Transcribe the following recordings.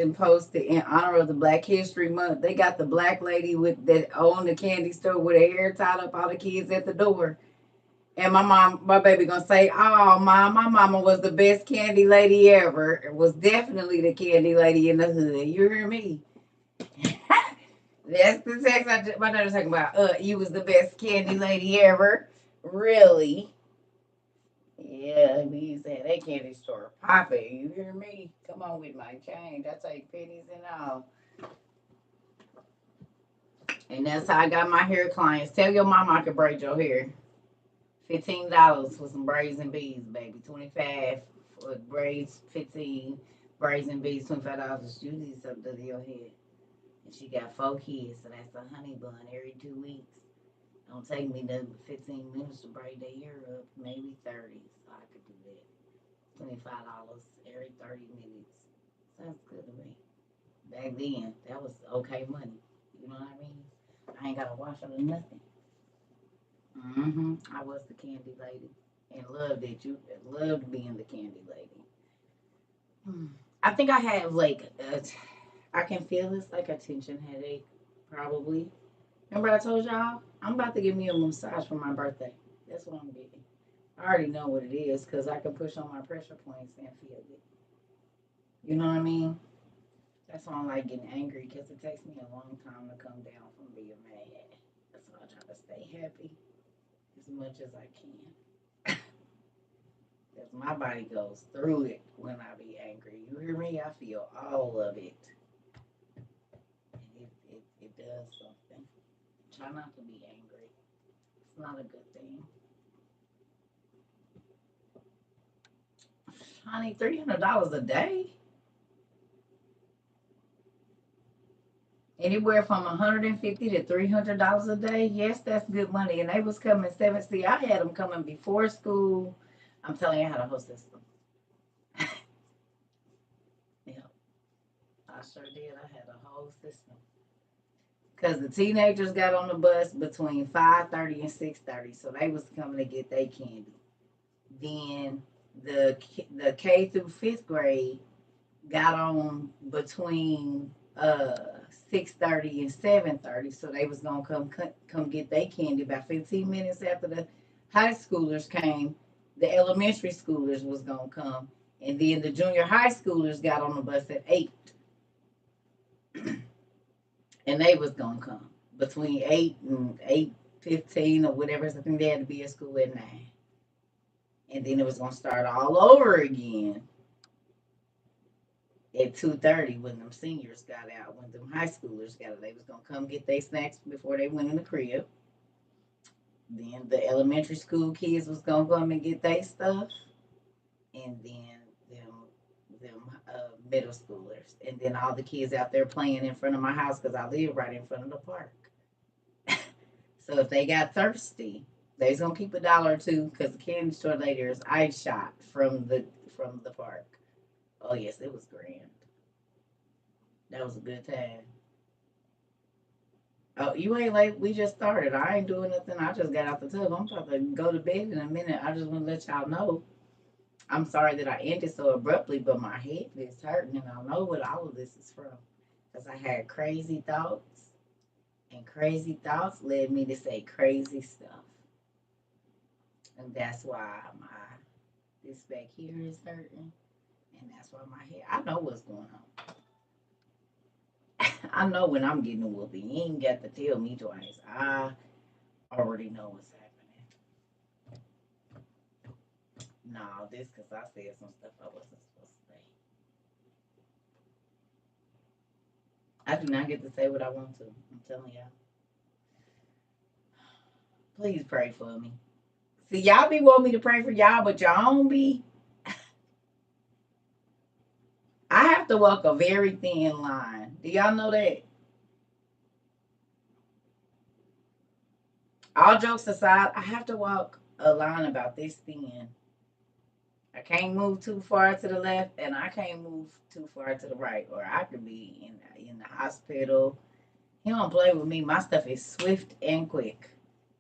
and posted in honor of the Black History Month. They got the black lady with that owned the candy store with her hair tied up, all the kids at the door. And my baby gonna say, "Oh, mom, my mama was the best candy lady ever. It was definitely the candy lady in the hood. You hear me?" That's the text my daughter's talking about. You was the best candy lady ever. Really? Yeah, we used to have that candy store popping. You hear me? Come on with my change. I take pennies and all. And that's how I got my hair clients. Tell your mama I could braid your hair. $15 for some braids and beads, baby. 25 for braids, 15 braids and beads, $25. You need something to your head. And she got 4 kids, so that's a honey bun every 2 weeks. Don't take me no 15 minutes to braid their hair up, maybe 30. So I could do that. $25 every 30 minutes. Sounds good to me. Back then, that was okay money. You know what I mean? I ain't gotta wash it or nothing. I was the candy lady and loved it. You loved being the candy lady. Hmm. I think I have like I can feel it's like a tension headache, probably. Remember I told y'all I'm about to give me a massage for my birthday. That's what I'm getting. I already know what it is because I can push on my pressure points and feel it. You know what I mean? That's why I'm like getting angry because it takes me a long time to come down from being mad. That's why I try to stay happy as much as I can. Because my body goes through it when I be angry. You hear me? I feel all of it. And it does something. Try not to be angry. It's not a good thing. Honey, $300 a day? Anywhere from 150 to $300 a day? Yes, that's good money. And they was coming seven. See, I had them coming before school. I'm telling you, I had a whole system. Yeah, I sure did. I had a whole system. Because the teenagers got on the bus between 5:30 and 6:30, so they was coming to get their candy. Then the K through fifth grade got on between 6:30 and 7:30, so they was gonna come get their candy. About 15 minutes after the high schoolers came, the elementary schoolers was gonna come, and then the junior high schoolers got on the bus at 8, and they was gonna come between 8 and 8:15 or whatever. I think they had to be at school at 9, and then it was gonna start all over again at 2:30 when them seniors got out. When them high schoolers got out, they was gonna come get their snacks before they went in the crib. Then the elementary school kids was gonna come and get their stuff, and then them middle schoolers, and then all the kids out there playing in front of my house because I live right in front of the park. So if they got thirsty, they was gonna keep a dollar or two because the candy store later is ice shot from the park. Oh yes, it was grand. That was a good time. Oh, you ain't late. We just started. I ain't doing nothing. I just got out the tub. I'm about to go to bed in a minute. I just want to let y'all know. I'm sorry that I ended so abruptly, but my head is hurting, and I know what all of this is from. Because I had crazy thoughts, and crazy thoughts led me to say crazy stuff. And that's why my this back here is hurting, and that's why my head. I know what's going on. I know when I'm getting a whooping. You ain't got to tell me twice. I already know what's happening. No, this because I said some stuff I wasn't supposed to say. I do not get to say what I want to. I'm telling y'all. Please pray for me. See, y'all be wanting me to pray for y'all, but y'all don't be. I have to walk a very thin line. Do y'all know that? All jokes aside, I have to walk a line about this thin. I can't move too far to the left, and I can't move too far to the right, or I could be in the hospital. He don't play with me. My stuff is swift and quick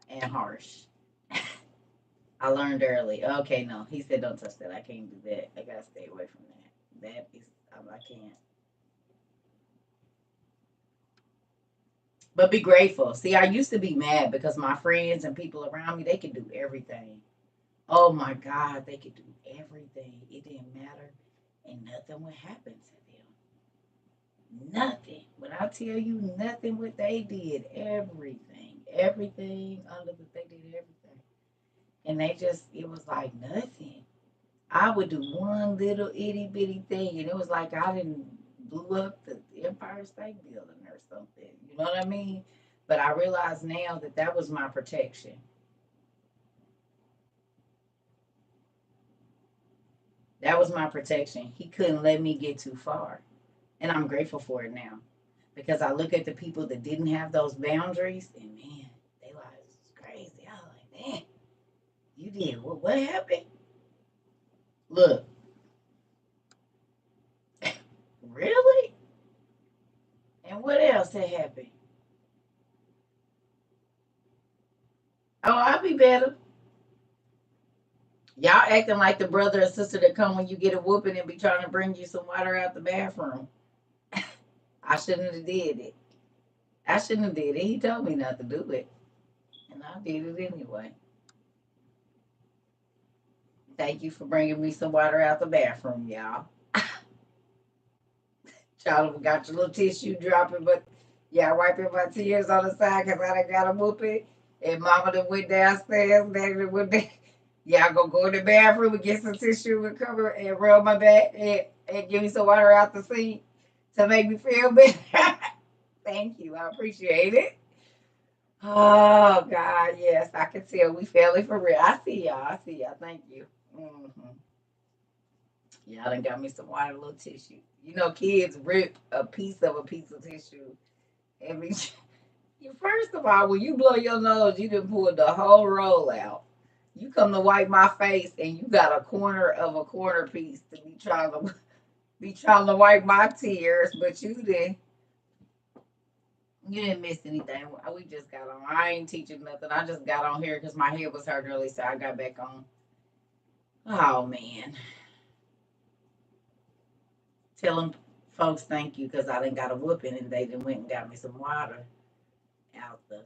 and harsh. I learned early. Okay, no, he said don't touch that. I can't do that. I gotta stay away from that. That is, I can't. But be grateful. See, I used to be mad because my friends and people around me, they could do everything. Oh my God, they could do everything. It didn't matter. And nothing would happen to them. Nothing. When I tell you nothing what they did, everything. Everything under the they did everything. And they just it was like nothing. I would do one little itty bitty thing and it was like I didn't blew up the Empire State Building or something. You know what I mean? But I realize now that that was my protection. That was my protection. He couldn't let me get too far. And I'm grateful for it now because I look at the people that didn't have those boundaries and man, they lives is crazy. I was like, man, you did what happened? Look, really? And what else had happened? Oh, I'll be better. Y'all acting like the brother or sister that come when you get a whooping and be trying to bring you some water out the bathroom. I shouldn't have did it. I shouldn't have did it. He told me not to do it. And I did it anyway. Thank you for bringing me some water out the bathroom, y'all. Y'all got your little tissue dropping, but yeah, wiping my tears on the side because I done got a whooping. And mama done went downstairs, daddy done went down. Y'all gonna go in the bathroom and get some tissue and cover and rub my back and give me some water out the sink to make me feel better. Thank you. I appreciate it. Oh God, yes, I can tell we family for real. I see y'all. I see y'all. Thank you. Y'all done got me some water, little tissue. You know, kids rip a piece of tissue every. First of all, when you blow your nose, you done pulled the whole roll out. You come to wipe my face, and you got a corner of a corner piece to be trying to wipe my tears, but you didn't miss anything. We just got on. I ain't teaching nothing. I just got on here because my head was hurt early, so I got back on. Oh man, telling folks thank you because I didn't got a whooping and they done went and got me some water out the.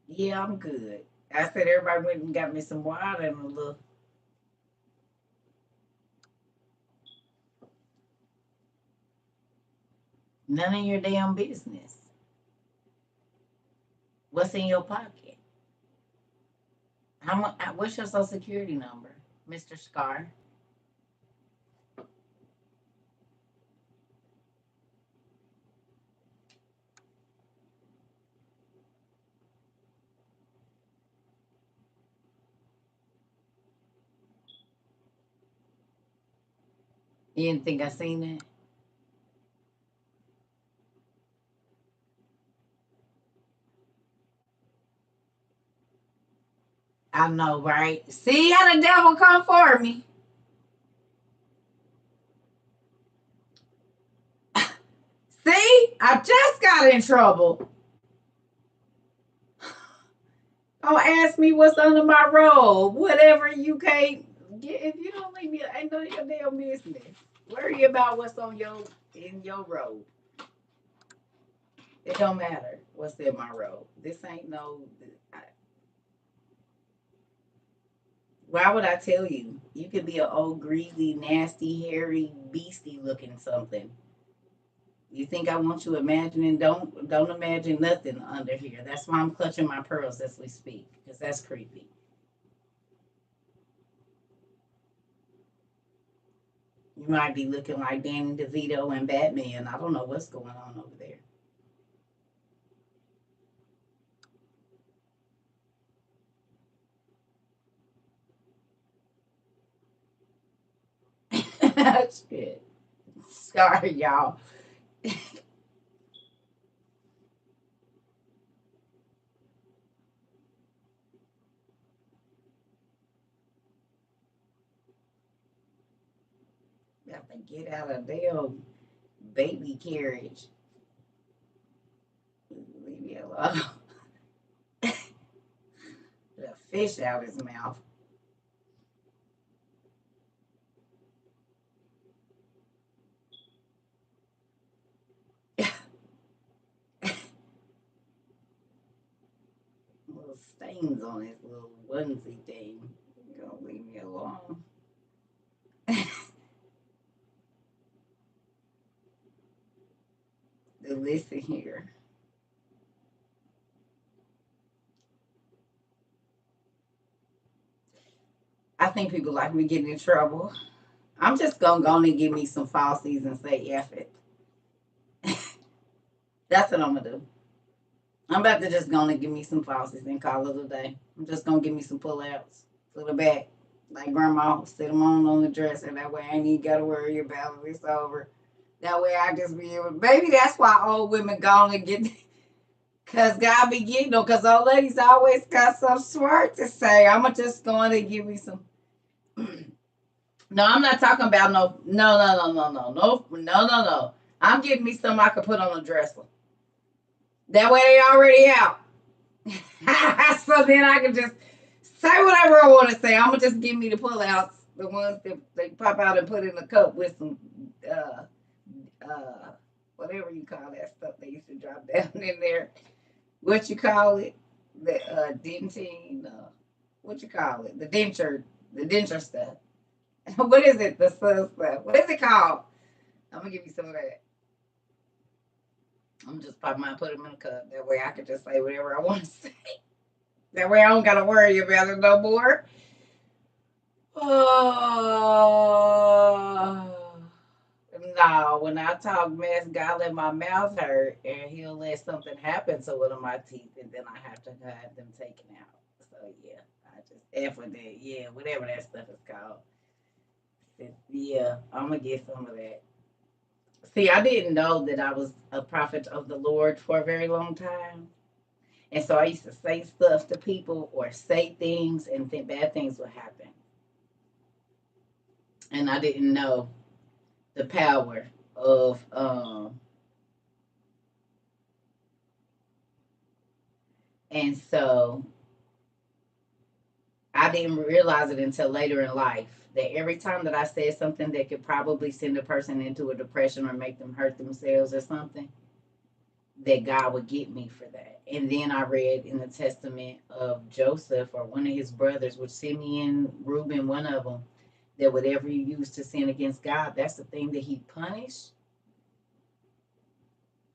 Yeah, I'm good. I said everybody went and got me some water and a little. None of your damn business. What's in your pocket? How much? What's your social security number, Mr. Scar? You didn't think I seen that? I know, right? See how the devil come for me. See, I just got in trouble. Don't ask me what's under my robe. Whatever you can't get, if you don't leave me, ain't none of your damn business. Worry about what's on your in your robe. It don't matter what's in my robe. This ain't no. Why would I tell you? You could be an old, greasy, nasty, hairy, beastie looking something. You think I want you imagining? Don't imagine nothing under here. That's why I'm clutching my pearls as we speak, because that's creepy. You might be looking like Danny DeVito and Batman. I don't know what's going on over there. Shit. Sorry, y'all. Got to get out of damn baby carriage. Leave me alone. The fish out his mouth. little stains on his little onesie thing. You gonna leave me alone? Listen here. I think people like me getting in trouble. I'm just gonna go on and give me some falsies and say F it. That's what I'm gonna do. I'm about to just go and give me some falsies and call it a day. I'm just gonna give me some pullouts to the back. Like grandma, sit them on the dresser. That way I ain't even gotta worry about it. It's over. That way I just be able. Maybe that's why old women go on and get. Cause God be getting them. Cause old ladies always got some smart to say. I'ma just go on and give me some. No, I'm not talking about no. I'm getting me some I could put on the dresser. That way they already out. So then I can just say whatever I want to say. I'm gonna just give me the pullouts, the ones that they pop out and put in the cup with some uh whatever you call that stuff they used to drop down in there. What you call it? The dentine, what you call it? The denture stuff. What is it? The sun stuff. What is it called? I'm gonna give you some of that. I'm just pop mine, put them in a cup. That way I can just say whatever I want to say. That way I don't gotta worry about it no more. Oh no, when I talk mess, God let my mouth hurt and he'll let something happen to one of my teeth and then I have to have them taken out. So yeah, I just F with that. Yeah, whatever that stuff is called. Yeah, I'm gonna get some of that. See, I didn't know that I was a prophet of the Lord for a very long time. And so I used to say stuff to people or say things and think bad things would happen. And I didn't know the power of and so I didn't realize it until later in life that every time that I said something that could probably send a person into a depression or make them hurt themselves or something, that God would get me for that. And then I read in the testament of Joseph or one of his brothers, which Simeon, Reuben, one of them, that whatever you use to sin against God, that's the thing that he punished.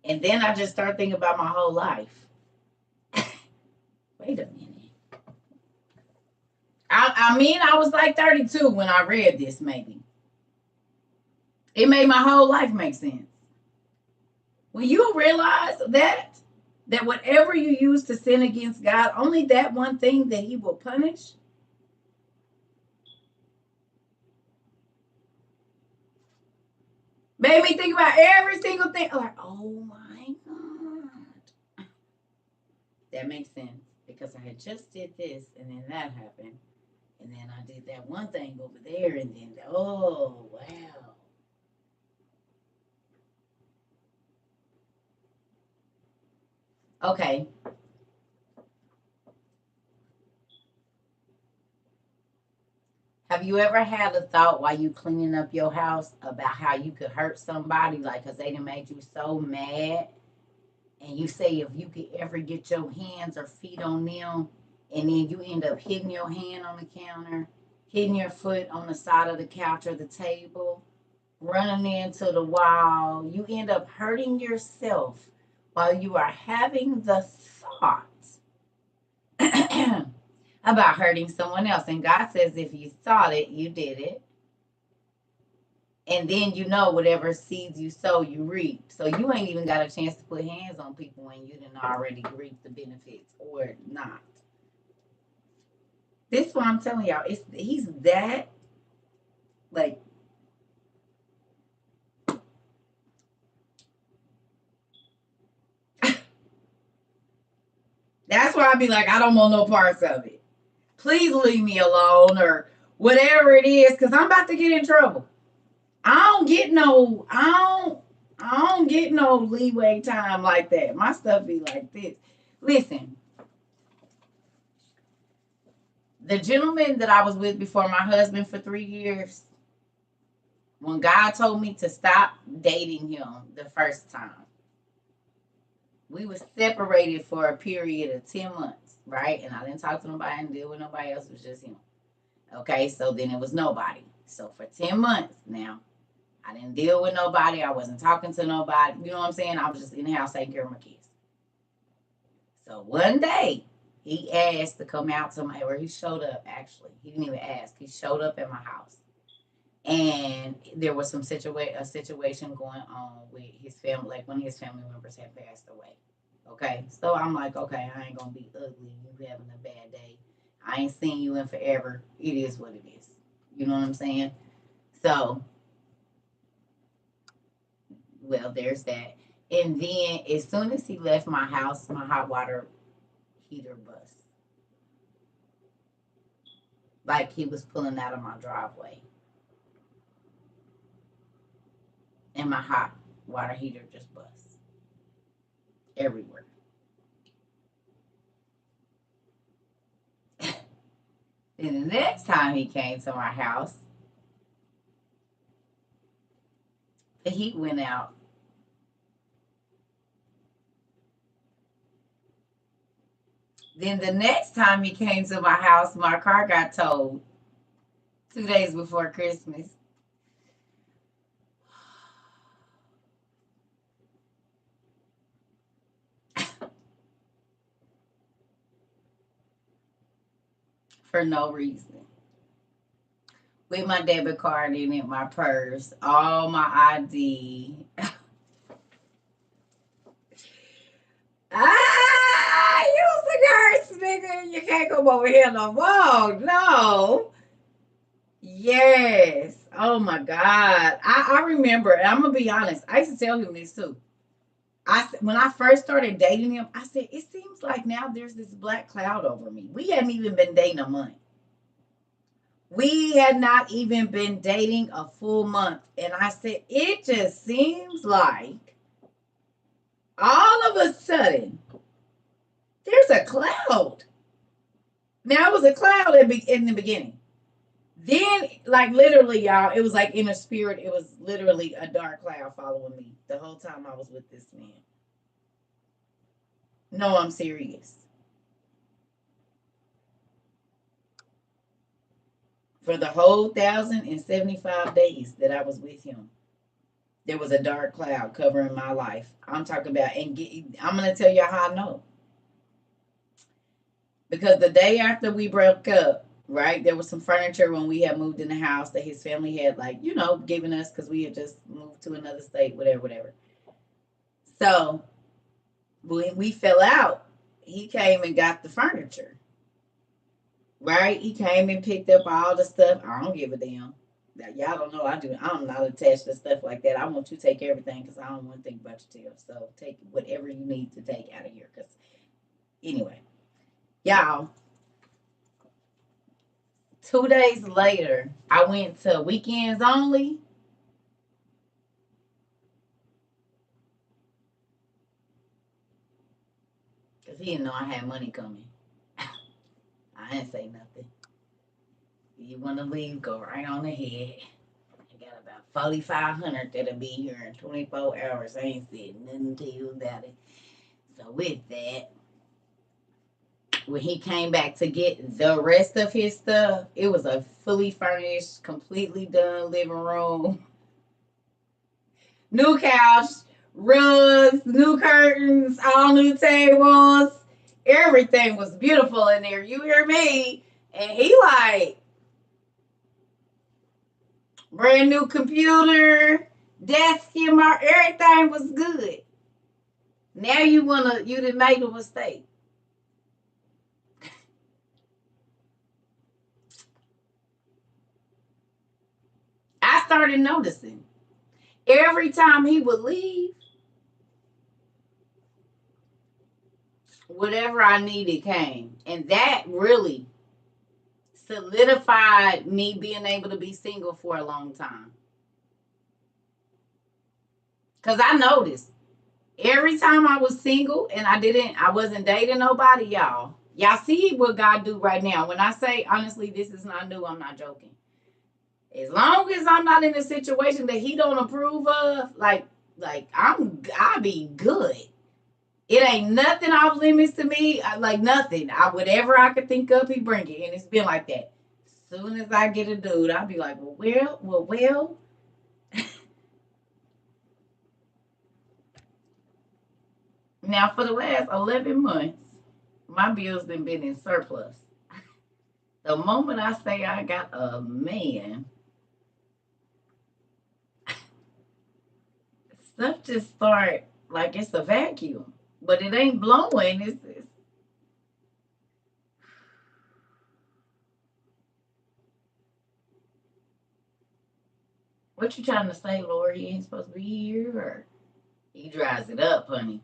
And then I just started thinking about my whole life. Wait a minute. I mean, I was like 32 when I read this, maybe. It made my whole life make sense. When you realize that whatever you use to sin against God, only that one thing that he will punish. Made me think about every single thing. Like, oh my God. That makes sense. Because I had just did this and then that happened. And then I did that one thing over there and then oh wow. Okay. Have you ever had a thought while you cleaning up your house about how you could hurt somebody, like because they done made you so mad, and you say if you could ever get your hands or feet on them, and then you end up hitting your hand on the counter, hitting your foot on the side of the couch or the table, running into the wall, you end up hurting yourself while you are having the thought about hurting someone else. And God says if you thought it, you did it. And then you know whatever seeds you sow, you reap. So you ain't even got a chance to put hands on people when you didn't already reap the benefits or not. This is what I'm telling y'all. He's that like that's why I be like, I don't want no parts of it. Please leave me alone or whatever it is, because I'm about to get in trouble. I don't get no leeway time like that. My stuff be like this. Listen, the gentleman that I was with before my husband for 3 years, when God told me to stop dating him the first time, we were separated for a period of 10 months. right? And I didn't talk to nobody and deal with nobody else. It was just him. Okay, so then it was nobody. So for 10 months now, I didn't deal with nobody. I wasn't talking to nobody. You know what I'm saying? I was just in the house taking care of my kids. So one day, he asked to come out to my, where he showed up actually. He didn't even ask. He showed up at my house. And there was a situation going on with his family, like one of his family members had passed away. Okay. So I'm like, okay, I ain't gonna be ugly. You having a bad day. I ain't seen you in forever. It is what it is. You know what I'm saying? So, well, there's that. And then as soon as he left my house, my hot water heater bust. Like he was pulling out of my driveway. And my hot water heater just bust everywhere. And the next time he came to my house, the heat went out. Then the next time he came to my house, my car got towed 2 days before Christmas. For no reason. With my debit card in it, my purse, all my ID. You the curse, nigga. You can't come over here no more. No. Yes. Oh my God. I remember, and I'm gonna be honest. I used to tell him this too. When I first started dating him, I said, it seems like now there's this black cloud over me. We hadn't even been dating a month. We had not even been dating a full month. And I said, it just seems like all of a sudden there's a cloud. Now it was a cloud in the beginning. Then, like literally, y'all, it was like in a spirit, it was literally a dark cloud following me the whole time I was with this man. No, I'm serious. For the whole 1,075 days that I was with him, there was a dark cloud covering my life. I'm talking about, I'm going to tell you how I know. Because the day after we broke up, right, there was some furniture when we had moved in the house that his family had, like, given us because we had just moved to another state, whatever, whatever. So when we fell out, he came and got the furniture. Right? He came and picked up all the stuff. I don't give a damn. Y'all don't know I do. I'm not attached to stuff like that. I want you to take everything because I don't want to think about your tail. So take whatever you need to take out of here. Because anyway, y'all, 2 days later, I went to Weekends Only. Because he didn't know I had money coming. I didn't say nothing. You want to leave, go right on ahead. I got about 4,500 that'll be here in 24 hours. I ain't said nothing to you about it. So with that, when he came back to get the rest of his stuff, it was a fully furnished, completely done living room. New couch, rugs, new curtains, all new tables. Everything was beautiful in there. You hear me? And he like, brand new computer, desk in my, everything was good. Now you didn't make a mistake. I started noticing every time he would leave, whatever I needed came. And that really solidified me being able to be single for a long time. Because I noticed every time I was single and I wasn't dating nobody, y'all. Y'all see what God do right now. When I say, honestly, this is not new, I'm not joking. As long as I'm not in a situation that he don't approve of, like I be good. It ain't nothing off limits to me. Like nothing. Whatever I could think of, he bring it, and it's been like that. As soon as I get a dude, I'll be like, well. Now for the last 11 months, my bills been in surplus. The moment I say I got a man, stuff just start like it's a vacuum, but it ain't blowing. It's what you trying to say, Lord? He ain't supposed to be here, or he dries it up, honey.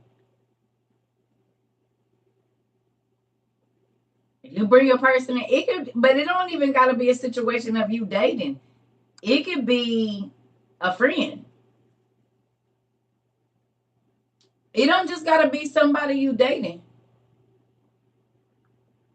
If you bring a person in, it could, but it don't even got to be a situation of you dating. It could be a friend. It don't just got to be somebody you dating.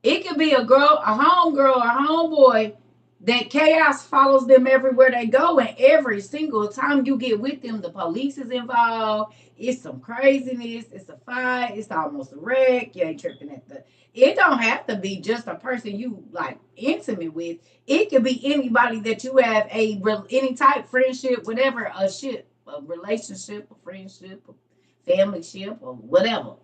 It could be a girl, a homegirl, a homeboy that chaos follows them everywhere they go, and every single time you get with them, the police is involved. It's some craziness. It's a fight. It's almost a wreck. You ain't tripping at the. It don't have to be just a person you like intimate with. It could be anybody that you have any type friendship, whatever, a relationship, a friendship, a family ship, or whatever.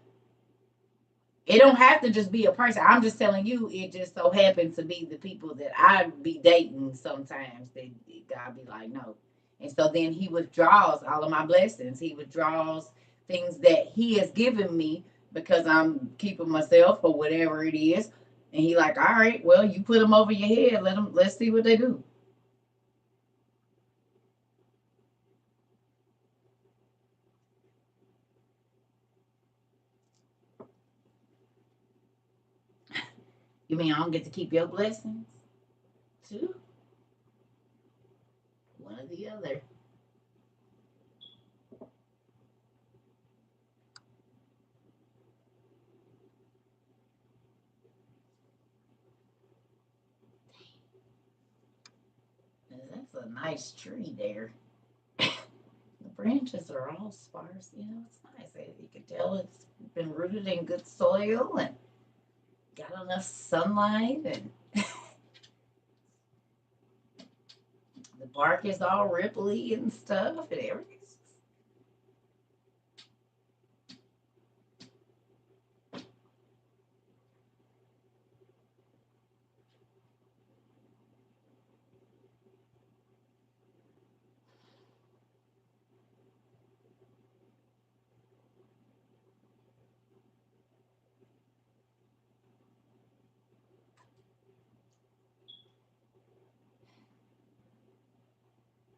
It don't have to just be a person. I'm just telling you, it just so happens to be the people that I be dating sometimes that God be like, no. And so then he withdraws all of my blessings. He withdraws things that he has given me because I'm keeping myself or whatever it is. And he like, all right, well, you put them over your head. Let's see what they do. You mean I don't get to keep your blessings too? One or the other. That's a nice tree there. The branches are all sparse. It's nice. You can tell it's been rooted in good soil and got enough sunlight, and the bark is all ripply and stuff, and everything's.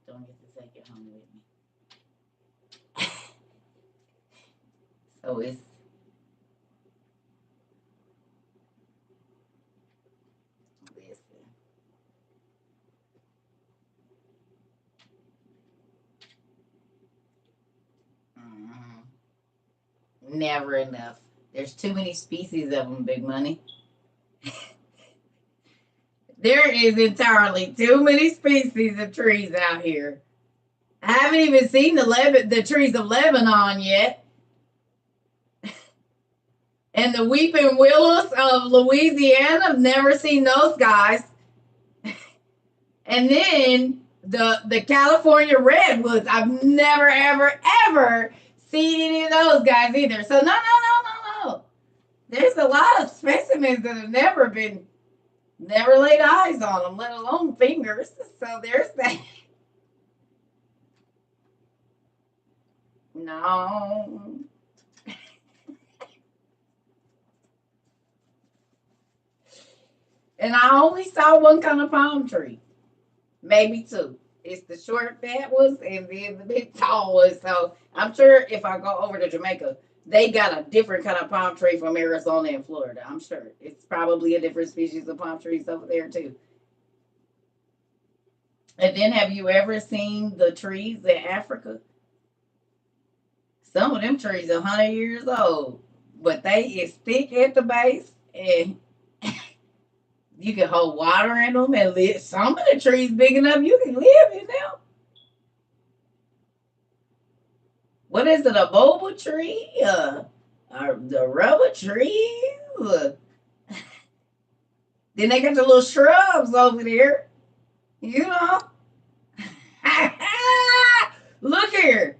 Don't get to take it home with me. So it's listen. Mhm. Never enough. There's too many species of them, Big Money. There is entirely too many species of trees out here. I haven't even seen the trees of Lebanon yet. And the weeping willows of Louisiana, I've never seen those guys. And then the California redwoods, I've never ever ever seen any of those guys either. So no. There's a lot of specimens that have never laid eyes on them, let alone fingers. So there's that. No. And I only saw one kind of palm tree, maybe two. It's the short, fat ones, and then the big, tall ones. So I'm sure if I go over to Jamaica, they got a different kind of palm tree from Arizona and Florida. I'm sure it's probably a different species of palm trees over there too. And then, have you ever seen the trees in Africa? Some of them trees are 100 years old, but they is thick at the base, and you can hold water in them and live. Some of the trees big enough you can live in them. What is it? A boba tree? The rubber trees. Then they got the little shrubs over there. You know. Look here.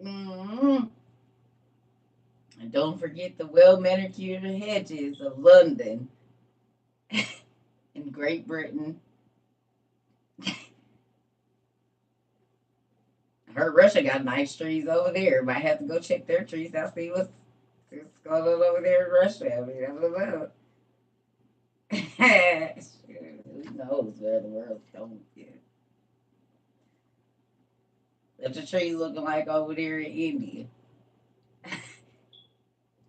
Mm-hmm. And don't forget the well manicured hedges of London and Great Britain. I heard Russia got nice trees over there. Might have to go check their trees out, see what's going on over there in Russia. I mean, I don't know. Who knows where the world's going? Yeah. What the trees looking like over there in India?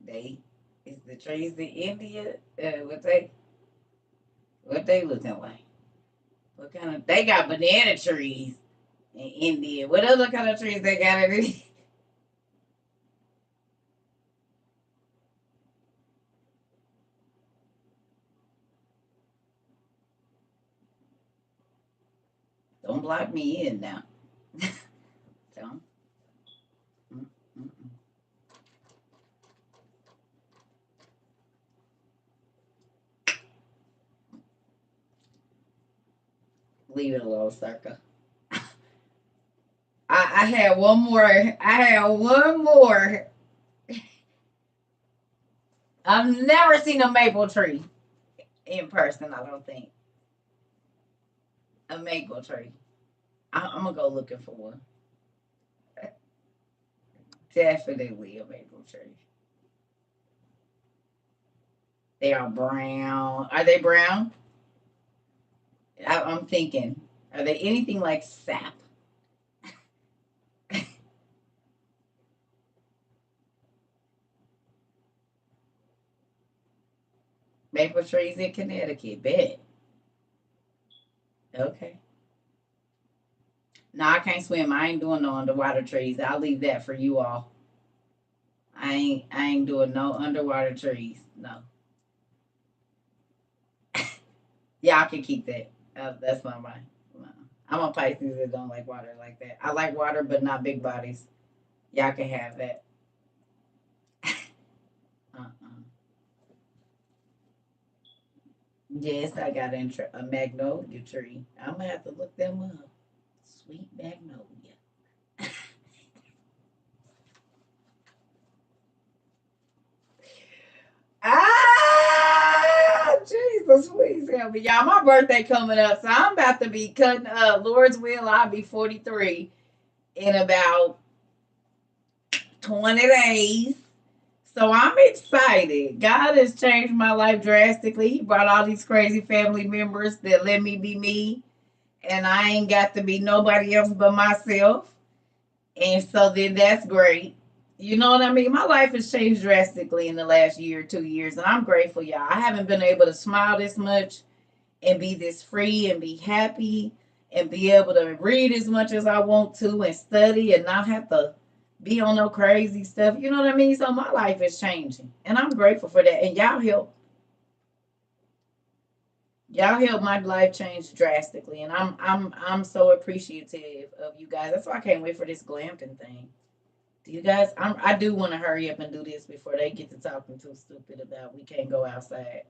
They is the trees in India? What they looking like? What kind of they got banana trees in India? What other kind of trees they got in India? Don't block me in now. Don't. Mm, mm, mm. Leave it alone, Circa. I had one more. I had one more. I've never seen a maple tree in person. I don't think a maple tree. I'm gonna go looking for one. Definitely a maple tree. They are brown. Are they brown? I'm thinking. Are they anything like sap? Maple trees in Connecticut. Bet. Okay. No, I can't swim. I ain't doing no underwater trees. I'll leave that for you all. I ain't doing no underwater trees. No. Yeah, I can keep that. That's not mine. No. I'm a Pisces that don't like water like that. I like water, but not big bodies. Y'all can have that. Uh-uh. Yes, I got a magnolia tree. I'm gonna have to look them up. Sweet magnolia. Jesus, please help me, y'all. My birthday coming up, so I'm about to be cutting up. Lord's will, I'll be 43 in about 20 days. So I'm excited. God has changed my life drastically. He brought all these crazy family members that let me be me, and I ain't got to be nobody else but myself. And so then that's great. You know what I mean? My life has changed drastically in the last year, 2 years, and I'm grateful, y'all. I haven't been able to smile this much and be this free and be happy and be able to read as much as I want to and study and not have to be on no crazy stuff. You know what I mean? So my life is changing, and I'm grateful for that. And y'all help my life change drastically, and I'm so appreciative of you guys. That's why I can't wait for this glamping thing. Do you guys? I do want to hurry up and do this before they get to talking too stupid about we can't go outside.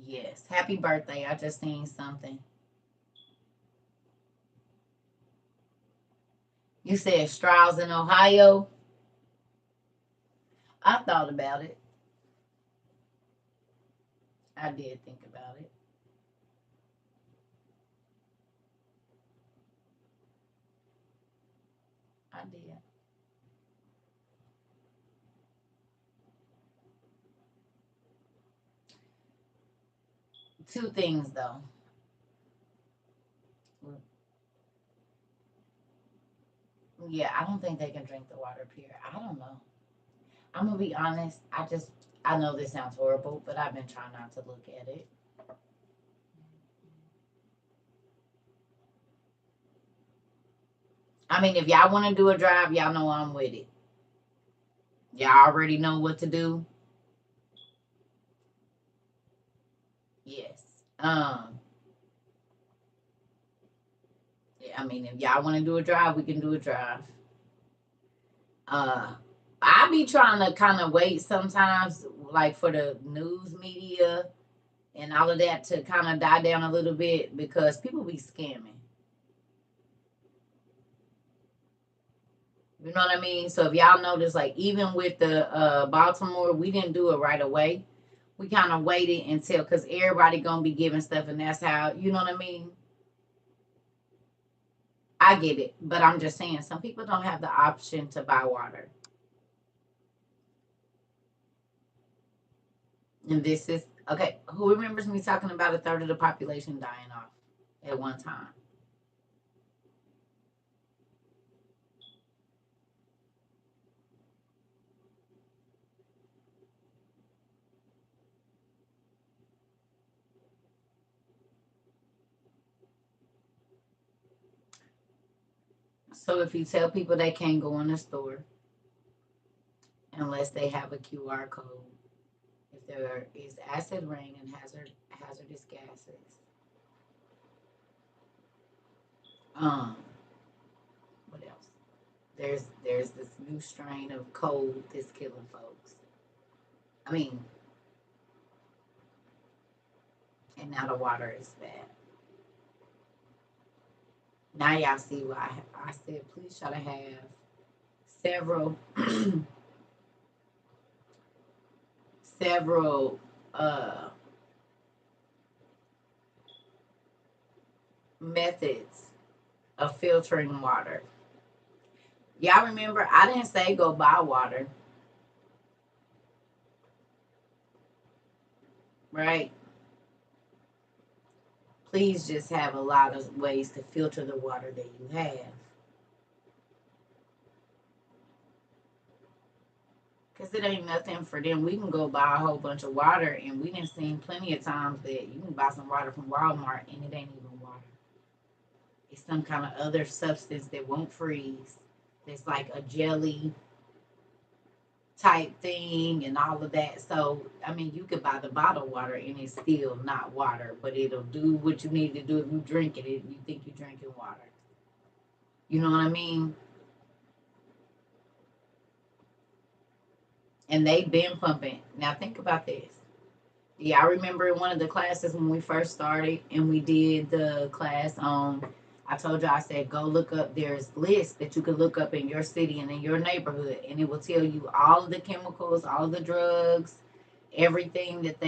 Yes, happy birthday! I just seen something. You said Strauss in Ohio. I thought about it. I did think about it. I did. Two things though. Yeah, I don't think they can drink the water pure. I don't know. I'm gonna be honest. I know this sounds horrible, but I've been trying not to look at it. I mean, if y'all want to do a drive, y'all know I'm with it. Y'all already know what to do. Yes. Um. I mean, if y'all want to do a drive, we can do a drive. Uh, I be trying to kind of wait sometimes, like for the news media and all of that to kind of die down a little bit because people be scamming. You know what I mean? So if y'all notice, like even with the Baltimore, we didn't do it right away. We kind of waited until because everybody gonna be giving stuff, and that's how you know what I mean. I get it, but I'm just saying some people don't have the option to buy water, and this is okay. Who remembers me talking about a third of the population dying off at one time? So if you tell people they can't go in the store unless they have a QR code, if there is acid rain and hazardous gases, um, what else? There's this new strain of cold that's killing folks. I mean, and now the water is bad. Now y'all see why I said please try to have several several methods of filtering water. Y'all remember I didn't say go buy water, right? Please just have a lot of ways to filter the water that you have. Because it ain't nothing for them. We can go buy a whole bunch of water, and we done seen plenty of times that you can buy some water from Walmart and it ain't even water. It's some kind of other substance that won't freeze. It's like a jelly type thing and all of that. So, I mean, you could buy the bottled water and it's still not water, but it'll do what you need to do if you drink it. You think you're drinking water. You know what I mean? And they've been pumping. Now, think about this. Yeah, I remember in one of the classes when we first started and we did the class on, I told you, I said, go look up, there's lists that you can look up in your city and in your neighborhood, and it will tell you all of the chemicals, all of the drugs, everything that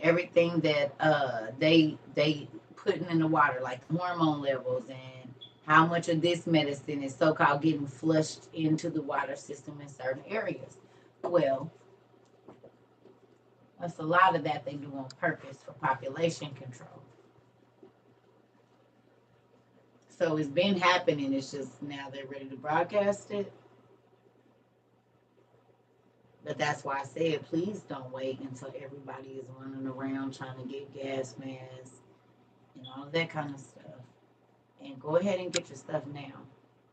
everything that they putting in the water, like hormone levels and how much of this medicine is so called getting flushed into the water system in certain areas. Well, that's a lot of that they do on purpose for population control. So it's been happening. It's just now they're ready to broadcast it. But that's why I said, please don't wait until everybody is running around trying to get gas masks and all of that kind of stuff. And go ahead and get your stuff now.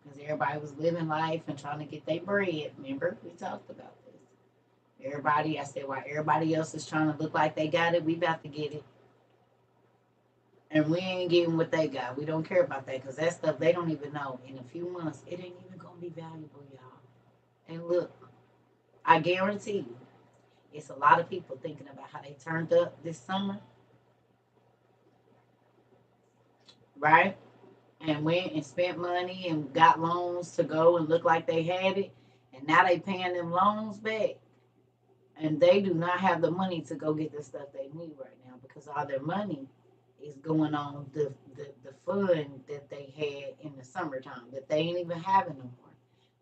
Because everybody was living life and trying to get their bread. Remember, we talked about this. Everybody, I said, while everybody else is trying to look like they got it, we about to get it. And we ain't getting what they got. We don't care about that because that stuff they don't even know. In a few months, it ain't even gonna be valuable, y'all. And look, I guarantee you, it's a lot of people thinking about how they turned up this summer, right? And went and spent money and got loans to go and look like they had it. And now they paying them loans back. And they do not have the money to go get the stuff they need right now because all their money is going on the fund that they had in the summertime that they ain't even having no more.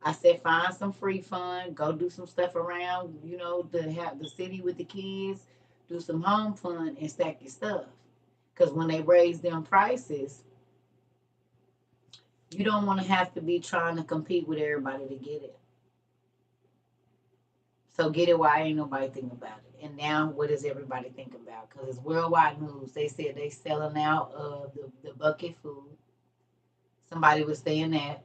I said find some free fund, go do some stuff around, to have the city with the kids, do some home fund and stack your stuff. Because when they raise them prices, you don't want to have to be trying to compete with everybody to get it. So get it while ain't nobody thinking about it. And now what does everybody think about? Because it's worldwide news. They said they selling out of the bucket food. Somebody was saying that.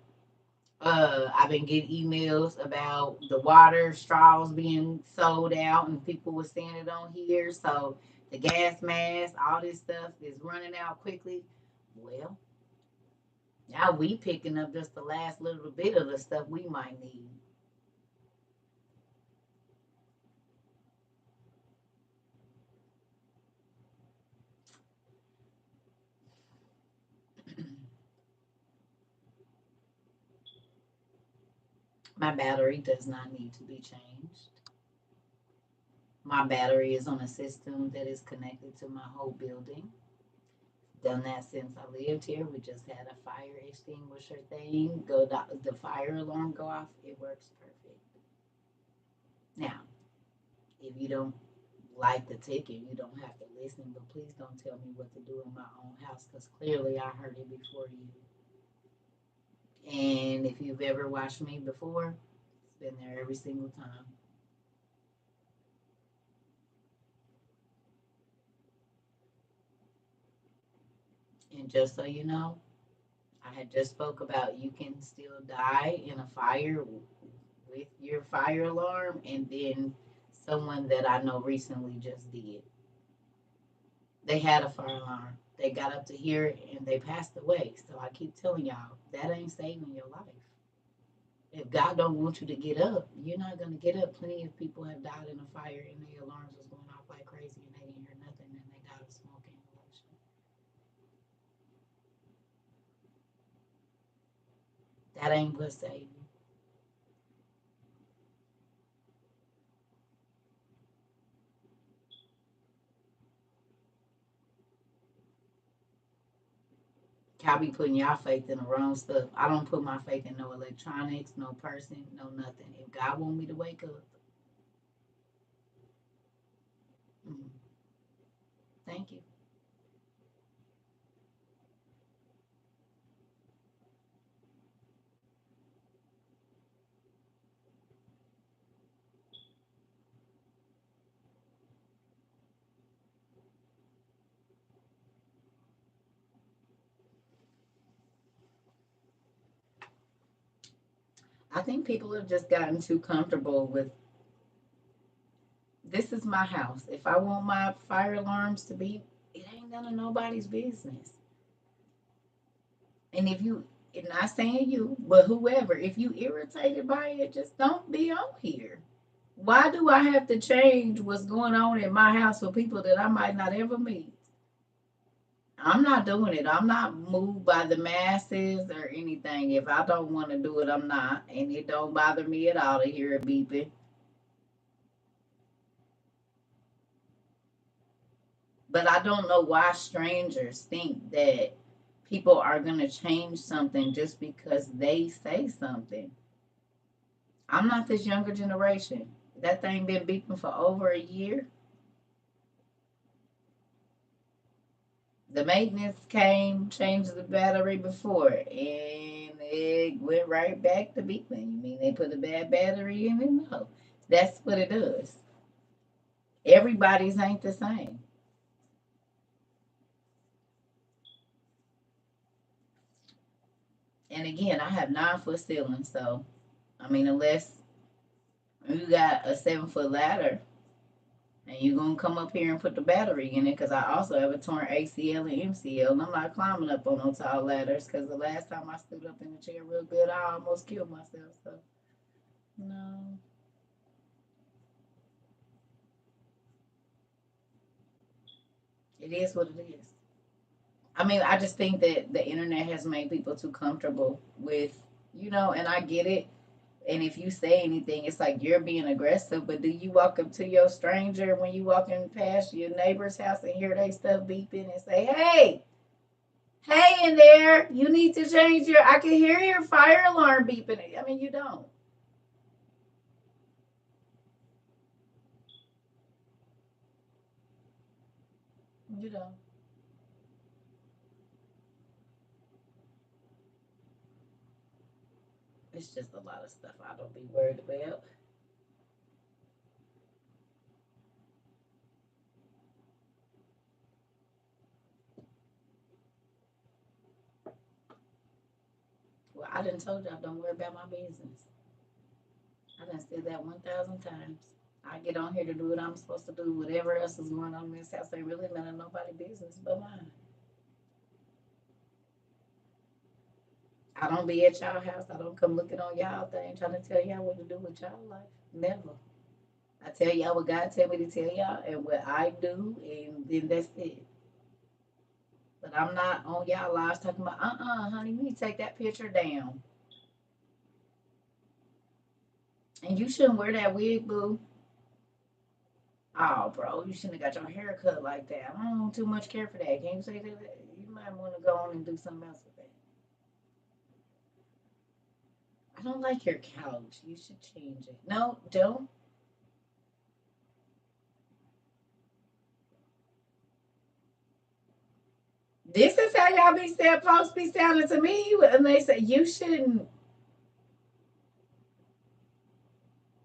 I've been getting emails about the water straws being sold out, and people were saying it on here. So The gas mask, all this stuff is running out quickly. Well, now we picking up just the last little bit of the stuff we might need. My battery does not need to be changed. My battery is on a system that is connected to my whole building. Done that since I lived here. We just had a fire extinguisher thing. The fire alarm go off. It works perfect. Now, if you don't like the ticket, you don't have to listen. But please don't tell me what to do in my own house because clearly I heard it before you. And if you've ever watched me before, it's been there every single time. And just so you know, I had just spoke about you can still die in a fire with your fire alarm, and then someone that I know recently just did. They had a fire alarm. They got up to here and they passed away. So I keep telling y'all that ain't saving your life. If God don't want you to get up, you're not gonna get up. Plenty of people have died in a fire and their alarms was going off like crazy and they didn't hear nothing and they died of smoke inhalation. That ain't what saved you. Y'all be putting y'all faith in the wrong stuff. I don't put my faith in no electronics, no person, no nothing. If God want me to wake up, mm, thank you. I think people have just gotten too comfortable with this is my house. If I want my fire alarms to be, it ain't none of nobody's business. And if you, and not saying you, but whoever, if you irritated by it, just don't be on here. Why do I have to change what's going on in my house for people that I might not ever meet? I'm not doing it. I'm not moved by the masses or anything. If I don't want to do it, I'm not. And it don't bother me at all to hear it beeping. But I don't know why strangers think that people are going to change something just because they say something. I'm not this younger generation. That thing been beeping for over a year. The maintenance came, changed the battery before, and it went right back to beeping. You mean they put a bad battery in it? No. That's what it does. Everybody's ain't the same. And again, I have 9 foot ceilings, so I mean, unless you got a 7 foot ladder and you gonna come up here and put the battery in it, because I also have a torn ACL and MCL, and I'm not climbing up on no tall ladders. Because the last time I stood up in the chair real good, I almost killed myself. So no, it is what it is. I mean, I just think that the internet has made people too comfortable with, and I get it. And if you say anything, it's like you're being aggressive. But do you walk up to your stranger when you walking past your neighbor's house and hear they stuff beeping and say, "Hey, hey in there, you need to change your, I can hear your fire alarm beeping." I mean, you don't. You don't. It's just a lot of stuff I don't be worried about. Well, I done told y'all don't worry about my business. I done said that 1,000 times. I get on here to do what I'm supposed to do. Whatever else is going on in this house ain't really none of nobody's business but mine. I don't be at y'all house. I don't come looking on y'all thing trying to tell y'all what to do with y'all life. Never. I tell y'all what God tell me to tell y'all and what I do, and then that's it. But I'm not on y'all lives talking about, honey, you need to take that picture down. And you shouldn't wear that wig, boo. Oh, bro, you shouldn't have got your hair cut like that. I don't too much care for that. Can you say that? You might want to go on and do something else with that. I don't like your couch. You should change it. No, don't. This is how y'all be saying, folks be sounding to me, and they say you shouldn't.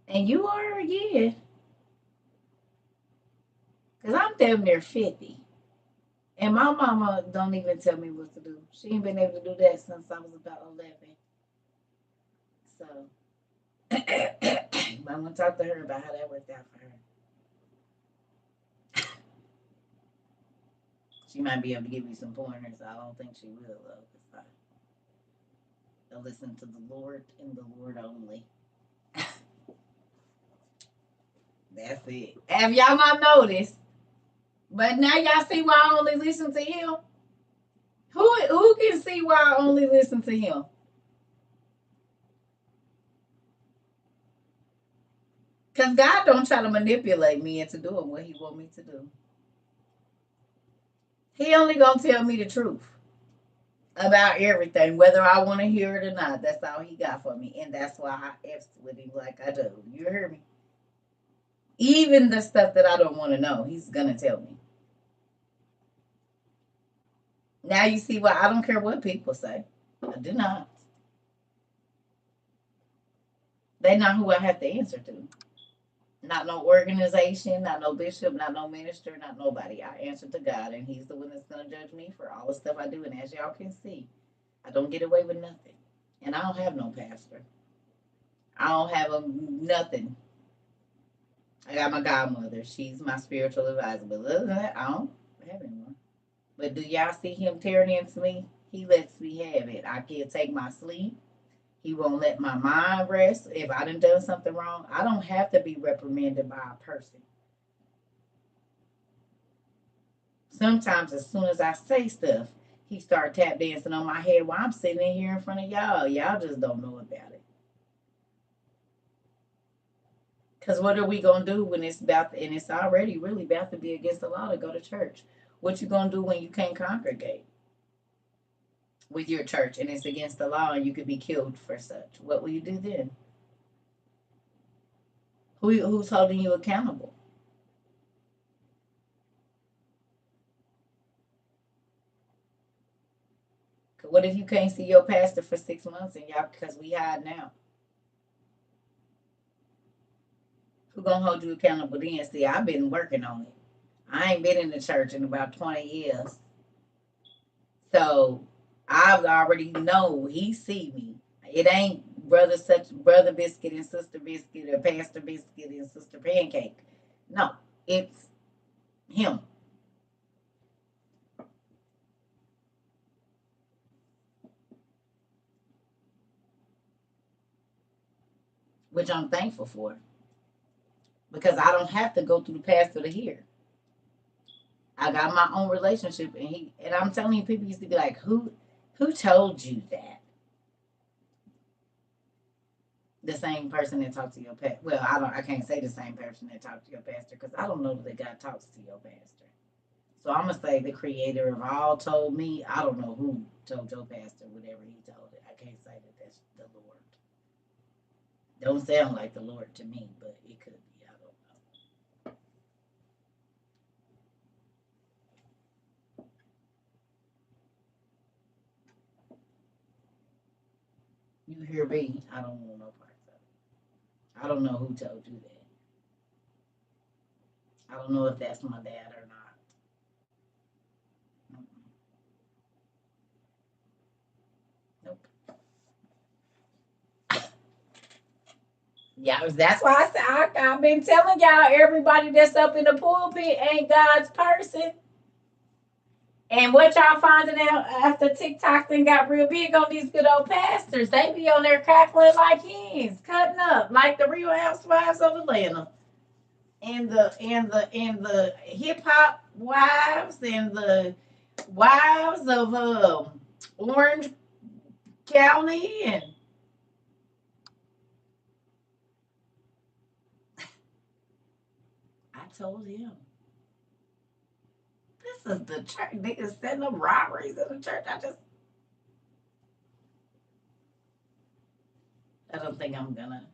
And you are again, because I'm damn near 50. And my mama don't even tell me what to do. She ain't been able to do that since I was about 11. So I'm going to talk to her about how that worked out for her. She might be able to give you some pointers. I don't think she will, though, because I listen to the Lord and the Lord only. That's it. Have y'all not noticed? But now y'all see why I only listen to him? Who can see why I only listen to him? Because God don't try to manipulate me into doing what he want me to do. He only gonna tell me the truth about everything, whether I want to hear it or not. That's all he got for me, and that's why I F's with him like I do. You hear me? Even the stuff that I don't want to know, he's gonna tell me. Now you see why I don't care what people say. I do not. They not who I have to answer to. Not no organization, not no bishop, not no minister, not nobody. I answer to God, and he's the one that's gonna judge me for all the stuff I do. And as y'all can see, I don't get away with nothing. And I don't have no pastor. I don't have nothing. I got my godmother. She's my spiritual advisor. But other than that, I don't have anyone. But do y'all see him tearing into me? He lets me have it. I can't take my sleep. He won't let my mind rest. If I done something wrong, I don't have to be reprimanded by a person. Sometimes as soon as I say stuff, he start tap dancing on my head while I'm sitting in here in front of y'all. Y'all just don't know about it. Because what are we gonna do when it's about to, and it's already really about to be against the law to go to church? What you gonna do when you can't congregate with your church and it's against the law and you could be killed for such? What will you do then? Who's holding you accountable? What if you can't see your pastor for 6 months and y'all because we hide now? Who gonna hold you accountable then? See, I've been working on it. I ain't been in the church in about 20 years. So I've already know he see me. It ain't brother biscuit and sister biscuit or pastor biscuit and sister pancake. No, it's him. Which I'm thankful for because I don't have to go through the pastor to hear. I got my own relationship, and I'm telling you, people used to be like, "Who told you that?" The same person that talked to your pastor. Well, I can't say the same person that talked to your pastor because I don't know that God talks to your pastor. So I'm gonna say the creator of all told me. I don't know who told your pastor whatever he told it. I can't say that that's the Lord. Don't sound like the Lord to me, but it could be. I don't know. You hear me? I don't know no parts of it. I don't know who told you that. I don't know if that's my dad or not. Mm-mm. Nope. Yeah, that's why I said I've been telling y'all everybody that's up in the pulpit ain't God's person. And what y'all finding out after TikTok then got real big on these good old pastors, they be on there cackling like hens, cutting up like the Real Housewives of Atlanta, and the hip hop wives and the wives of Orange County, and I told him this is the church. Niggas setting up robberies in the church. I don't think I'm gonna.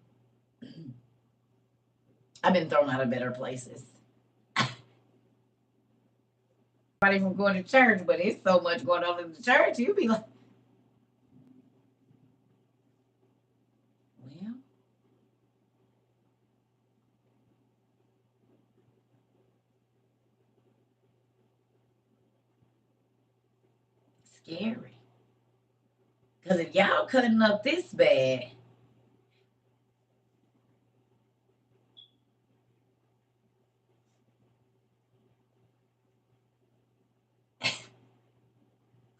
I've been thrown out of better places. Not even going to church, but it's so much going on in the church. You be like, well, scary. Because if y'all cutting up this bad,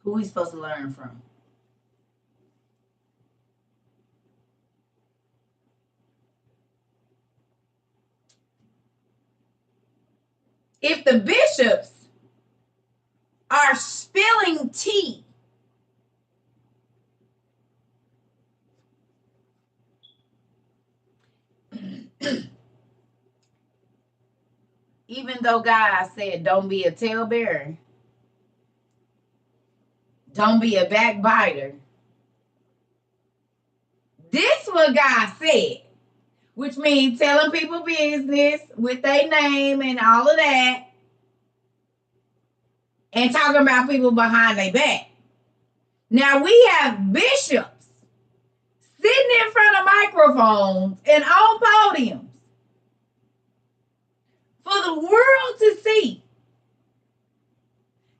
who we supposed to learn from? If the bishops are spilling tea, even though God said, don't be a talebearer, don't be a backbiter, this what God said, which means telling people business with their name and all of that, and talking about people behind their back. Now we have bishops sitting in front of microphones and on podiums for the world to see,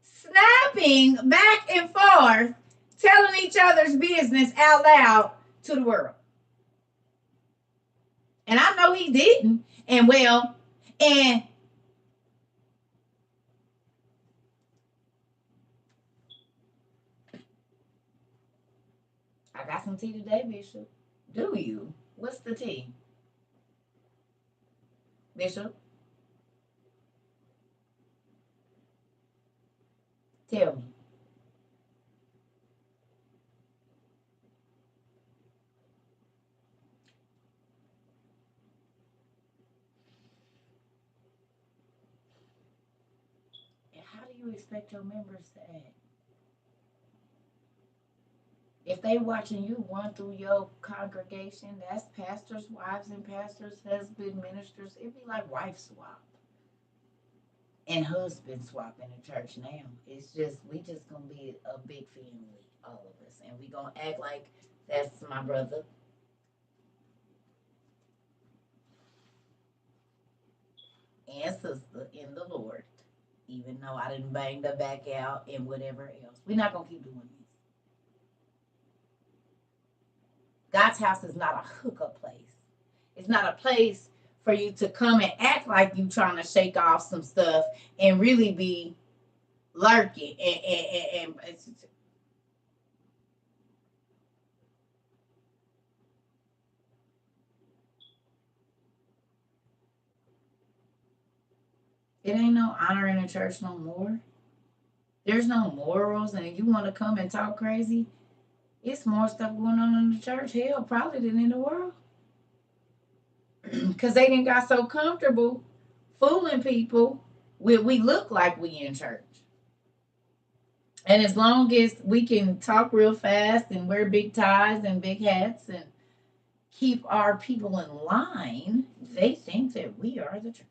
snapping back and forth, telling each other's business out loud to the world. And I know he didn't. And I got some tea today, Bishop. Do you? What's the tea, Bishop? Tell me. And how do you expect your members to act? If they watching you run through your congregation, that's pastors' wives and pastors' husband ministers. It'd be like wife swap and husband swap in the church now. It's just we just gonna be a big family, all of us, and we gonna act like that's my brother and sister in the Lord, even though I didn't bang the back out and whatever else. We're not gonna keep doing this. God's house is not a hookup place. It's not a place for you to come and act like you trying to shake off some stuff and really be lurking and it ain't no honor in the church no more. There's no morals, and if you want to come and talk crazy, it's more stuff going on in the church, hell, probably than in the world. Because they didn't got so comfortable fooling people with we look like we in church. And as long as we can talk real fast and wear big ties and big hats and keep our people in line, they think that we are the church.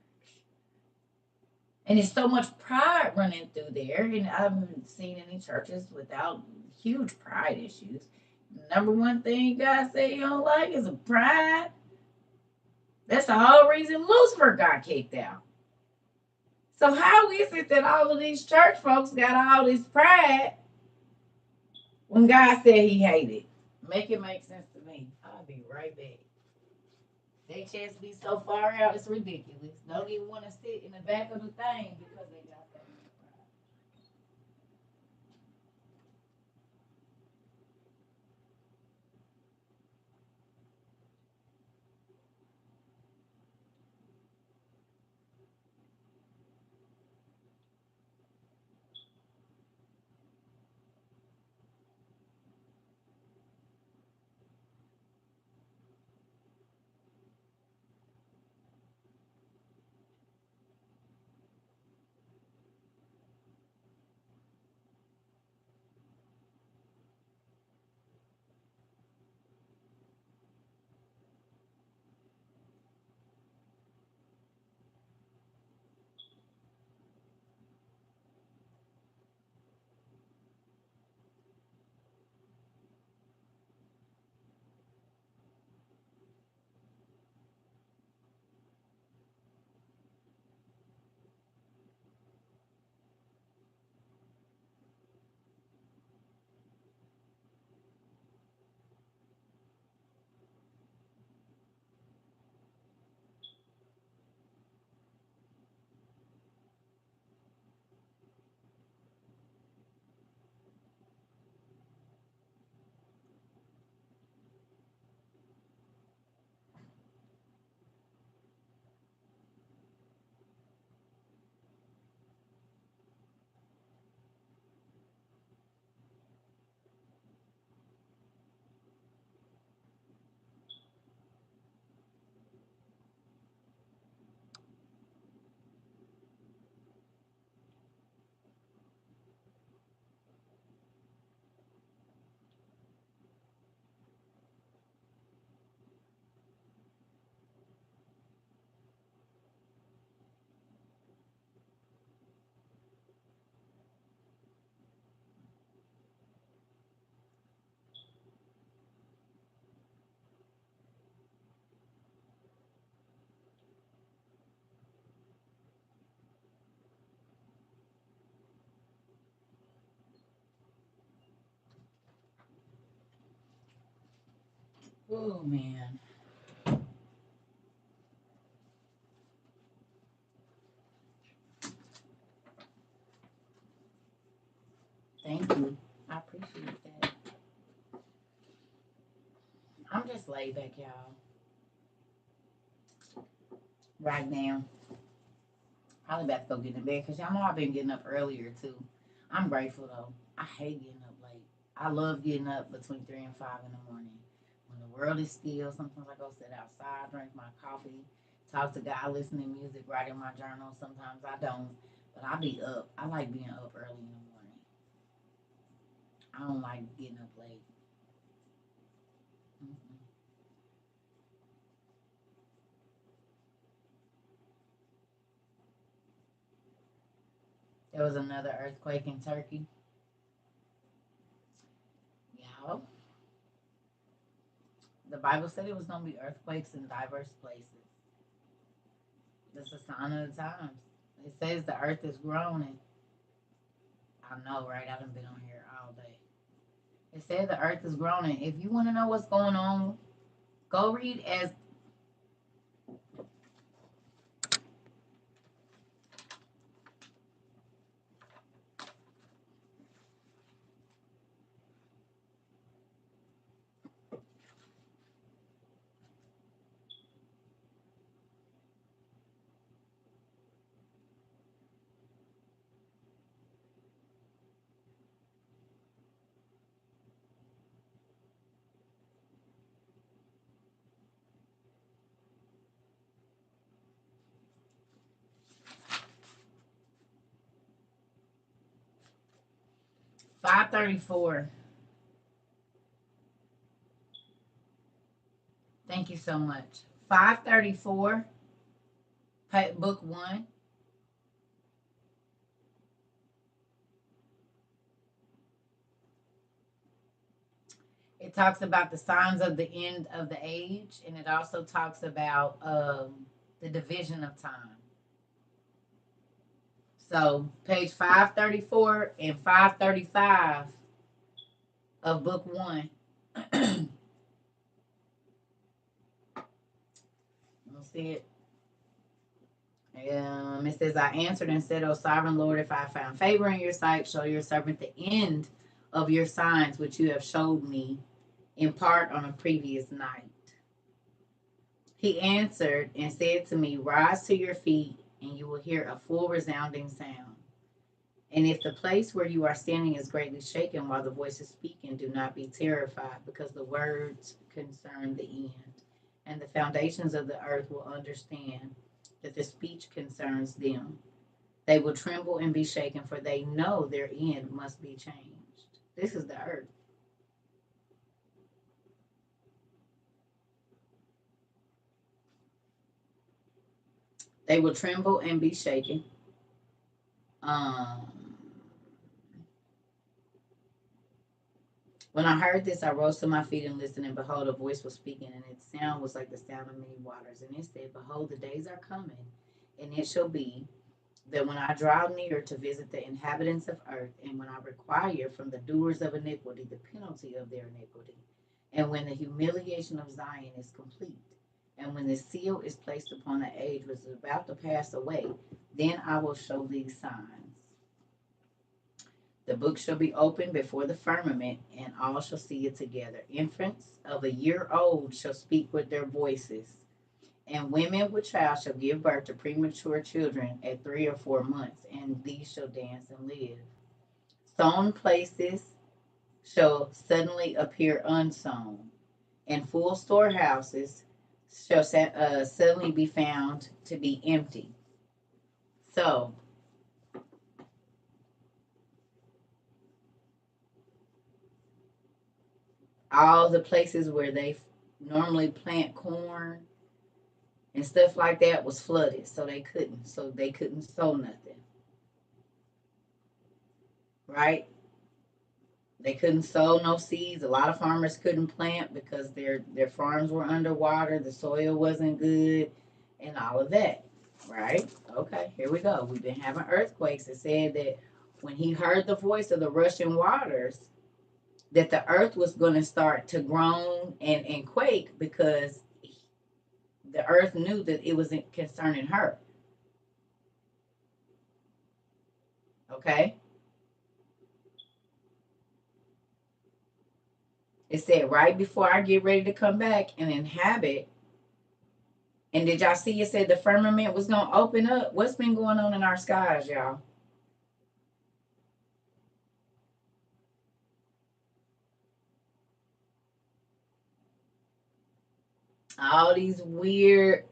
And it's so much pride running through there. And I haven't seen any churches without huge pride issues. Number one thing God said you don't like is a pride. That's the whole reason Lucifer got kicked out. So how is it that all of these church folks got all this pride when God said he hated? Make it make sense to me. I'll be right back. They chest be so far out, it's ridiculous. Don't even want to sit in the back of the thing because they got that. Oh man, thank you. I appreciate that. I'm just laid back, y'all. Right now, probably about to go get in bed because y'all know I've been getting up earlier too. I'm grateful though. I hate getting up late. I love getting up between 3 and 5 in the morning when the world is still. Sometimes I go sit outside, drink my coffee, talk to God, listen to music, write in my journal. Sometimes I don't, but I be up. I like being up early in the morning. I don't like getting up late. Mm-mm. There was another earthquake in Turkey. Yeah, the Bible said it was gonna be earthquakes in diverse places. It's a sign of the times. It says the earth is groaning. I know, right? I haven't been on here all day. It said the earth is groaning. If you want to know what's going on, go read as 534. Thank you so much. 534, book one. It talks about the signs of the end of the age, and it also talks about the division of time. So, page 534 and 535 of book one. see it. It says, I answered and said, O sovereign Lord, if I found favor in your sight, show your servant the end of your signs, which you have showed me in part on a previous night. He answered and said to me, rise to your feet, and you will hear a full resounding sound. And if the place where you are standing is greatly shaken while the voice is speaking, do not be terrified, because the words concern the end. And the foundations of the earth will understand that the speech concerns them. They will tremble and be shaken, for they know their end must be changed. This is the earth. They will tremble and be shaken. When I heard this, I rose to my feet and listened, and behold, a voice was speaking, and its sound was like the sound of many waters. And it said, behold, the days are coming, and it shall be that when I draw near to visit the inhabitants of earth, and when I require from the doers of iniquity the penalty of their iniquity, and when the humiliation of Zion is complete, and when the seal is placed upon the age which is about to pass away, then I will show these signs. The book shall be opened before the firmament, and all shall see it together. Infants of a year old shall speak with their voices, and women with child shall give birth to premature children at 3 or 4 months, and these shall dance and live. Sown places shall suddenly appear unsown, and full storehouses shall suddenly be found to be empty. So, all the places where they normally plant corn and stuff like that was flooded, so they couldn't sow nothing, right? They couldn't sow no seeds. A lot of farmers couldn't plant because their farms were underwater, the soil wasn't good, and all of that, right? Okay, here we go. We've been having earthquakes. It said that when he heard the voice of the rushing waters, that the earth was going to start to groan and quake, because the earth knew that it was concerning her. Okay? It said, right before I get ready to come back and inhabit. And did y'all see it said the firmament was going to open up? What's been going on in our skies, y'all? All these weird.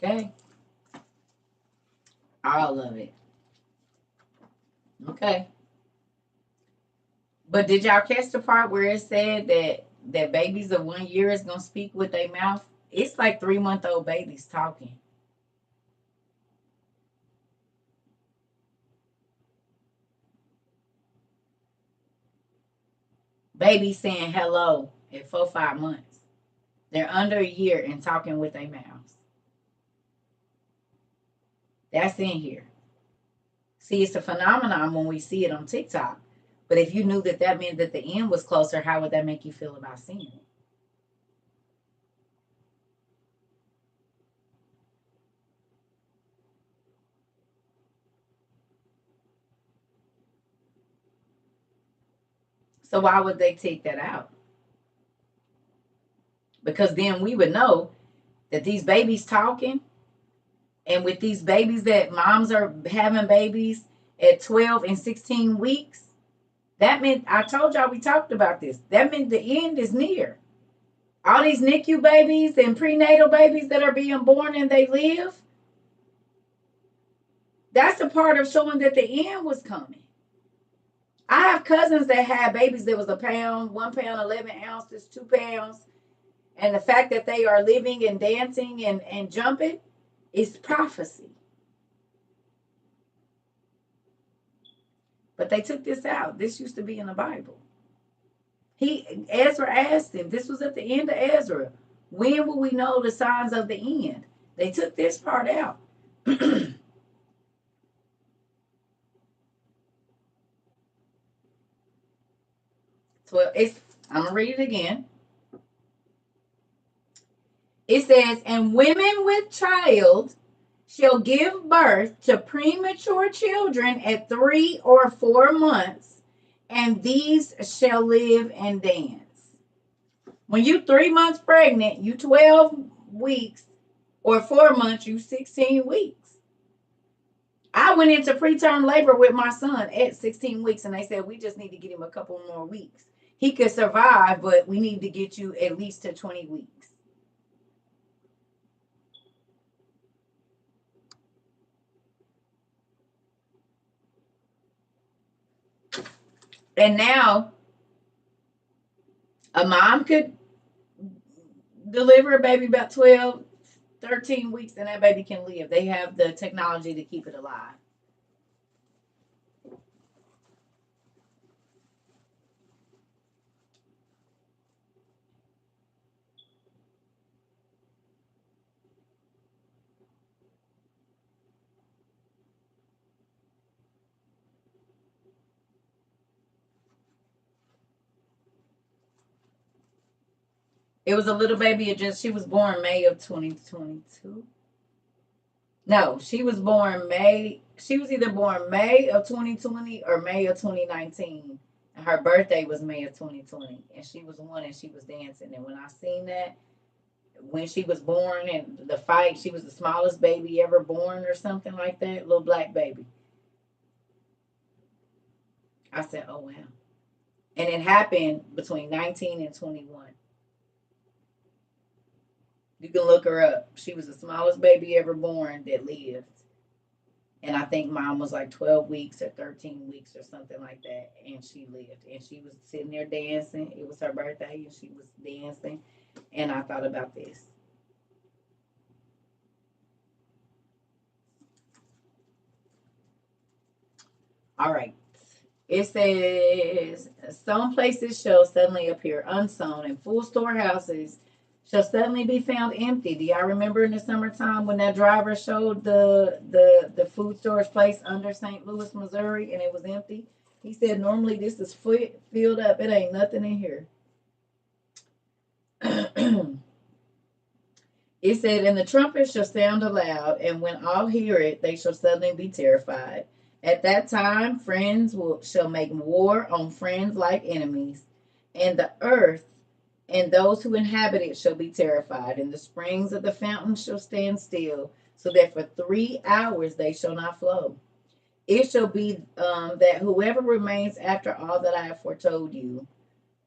Okay. All of it. Okay. But did y'all catch the part where it said that babies of 1 year is going to speak with their mouth? It's like 3-month-old babies talking. Babies saying hello at 4-5 months. They're under a year and talking with their mouths. That's in here. See, it's a phenomenon when we see it on TikTok. But if you knew that that meant that the end was closer, how would that make you feel about seeing it? So why would they take that out? Because then we would know that these babies talking, and with these babies that moms are having babies at 12 and 16 weeks, that meant, I told y'all, we talked about this, that meant the end is near. All these NICU babies and prenatal babies that are being born and they live, that's a part of showing that the end was coming. I have cousins that had babies that was a pound, 1 pound, 11 ounces, 2 pounds. And the fact that they are living and dancing and jumping is prophecy. But they took this out. This used to be in the Bible. Ezra asked him, this was at the end of Ezra, when will we know the signs of the end? They took this part out. So I'm gonna read it again. It says, and women with child shall give birth to premature children at 3 or 4 months, and these shall live and dance. When you 3 months pregnant, you 12 weeks, or 4 months, you 16 weeks. I went into preterm labor with my son at 16 weeks, and they said, we just need to get him a couple more weeks. He could survive, but we need to get you at least to 20 weeks. And now a mom could deliver a baby about 12, 13 weeks, and that baby can live. They have the technology to keep it alive. It was a little baby. She was born May of 2022. No, she was born May. She was either born May of 2020 or May of 2019. And her birthday was May of 2020. And she was one and she was dancing. And when I seen that, when she was born and the fight, she was the smallest baby ever born or something like that, little black baby. I said, oh, wow. And it happened between 19 and 21. You can look her up. She was the smallest baby ever born that lived. And I think mom was like 12 weeks or 13 weeks or something like that. And she lived. And she was sitting there dancing. It was her birthday and she was dancing. And I thought about this. All right. It says, some places shall suddenly appear unsown, and full storehouses shall suddenly be found empty. Do y'all remember in the summertime when that driver showed the food storage place under St. Louis, Missouri, and it was empty? He said, normally this is filled up. It ain't nothing in here. It said, and the trumpet shall sound aloud, and when all hear it, they shall suddenly be terrified. At that time, shall make war on friends like enemies, and the earth and those who inhabit it shall be terrified, and the springs of the fountain shall stand still, so that for 3 hours they shall not flow. It shall be that whoever remains after all that I have foretold you